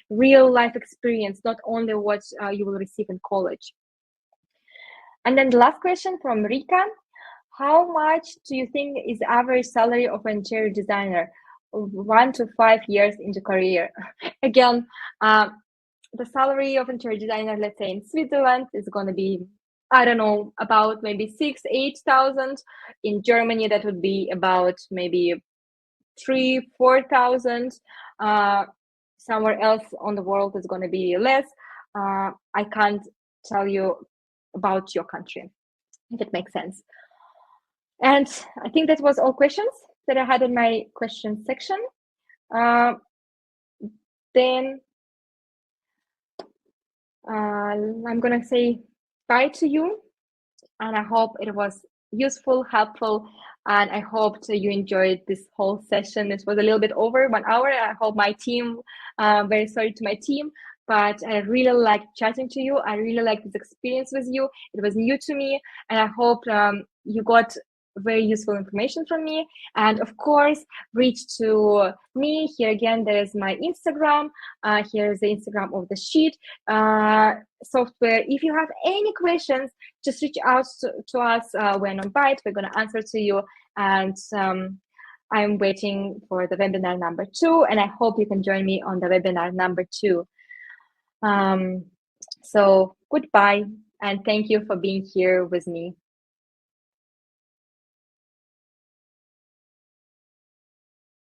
real life experience, not only what you will receive in college. And then the last question from Rika, how much do you think is the average salary of an interior designer 1 to 5 years into career? Again, the salary of interior designer, let's say in Switzerland, is going to be, I don't know, about maybe 6,000-8,000. In Germany, that would be about maybe 3,000-4,000. Somewhere else on the world is going to be less. I can't tell you about your country, if it makes sense. And I think that was all questions that I had in my question section. Then I'm going to say bye to you, and I hope it was useful, helpful, and I hope you enjoyed this whole session. It was a little bit over 1 hour. I hope my team, very sorry to my team, but I really liked chatting to you. I really liked this experience with you. It was new to me, and I hope you got very useful information from me. And of course, reach to me. Here again, there is my Instagram. Here is the Instagram of the Sheet software. If you have any questions, just reach out to us. We're on Byte. We're going to answer to you. And I'm waiting for the webinar number 2, and I hope you can join me on the webinar number 2. So goodbye, and thank you for being here with me.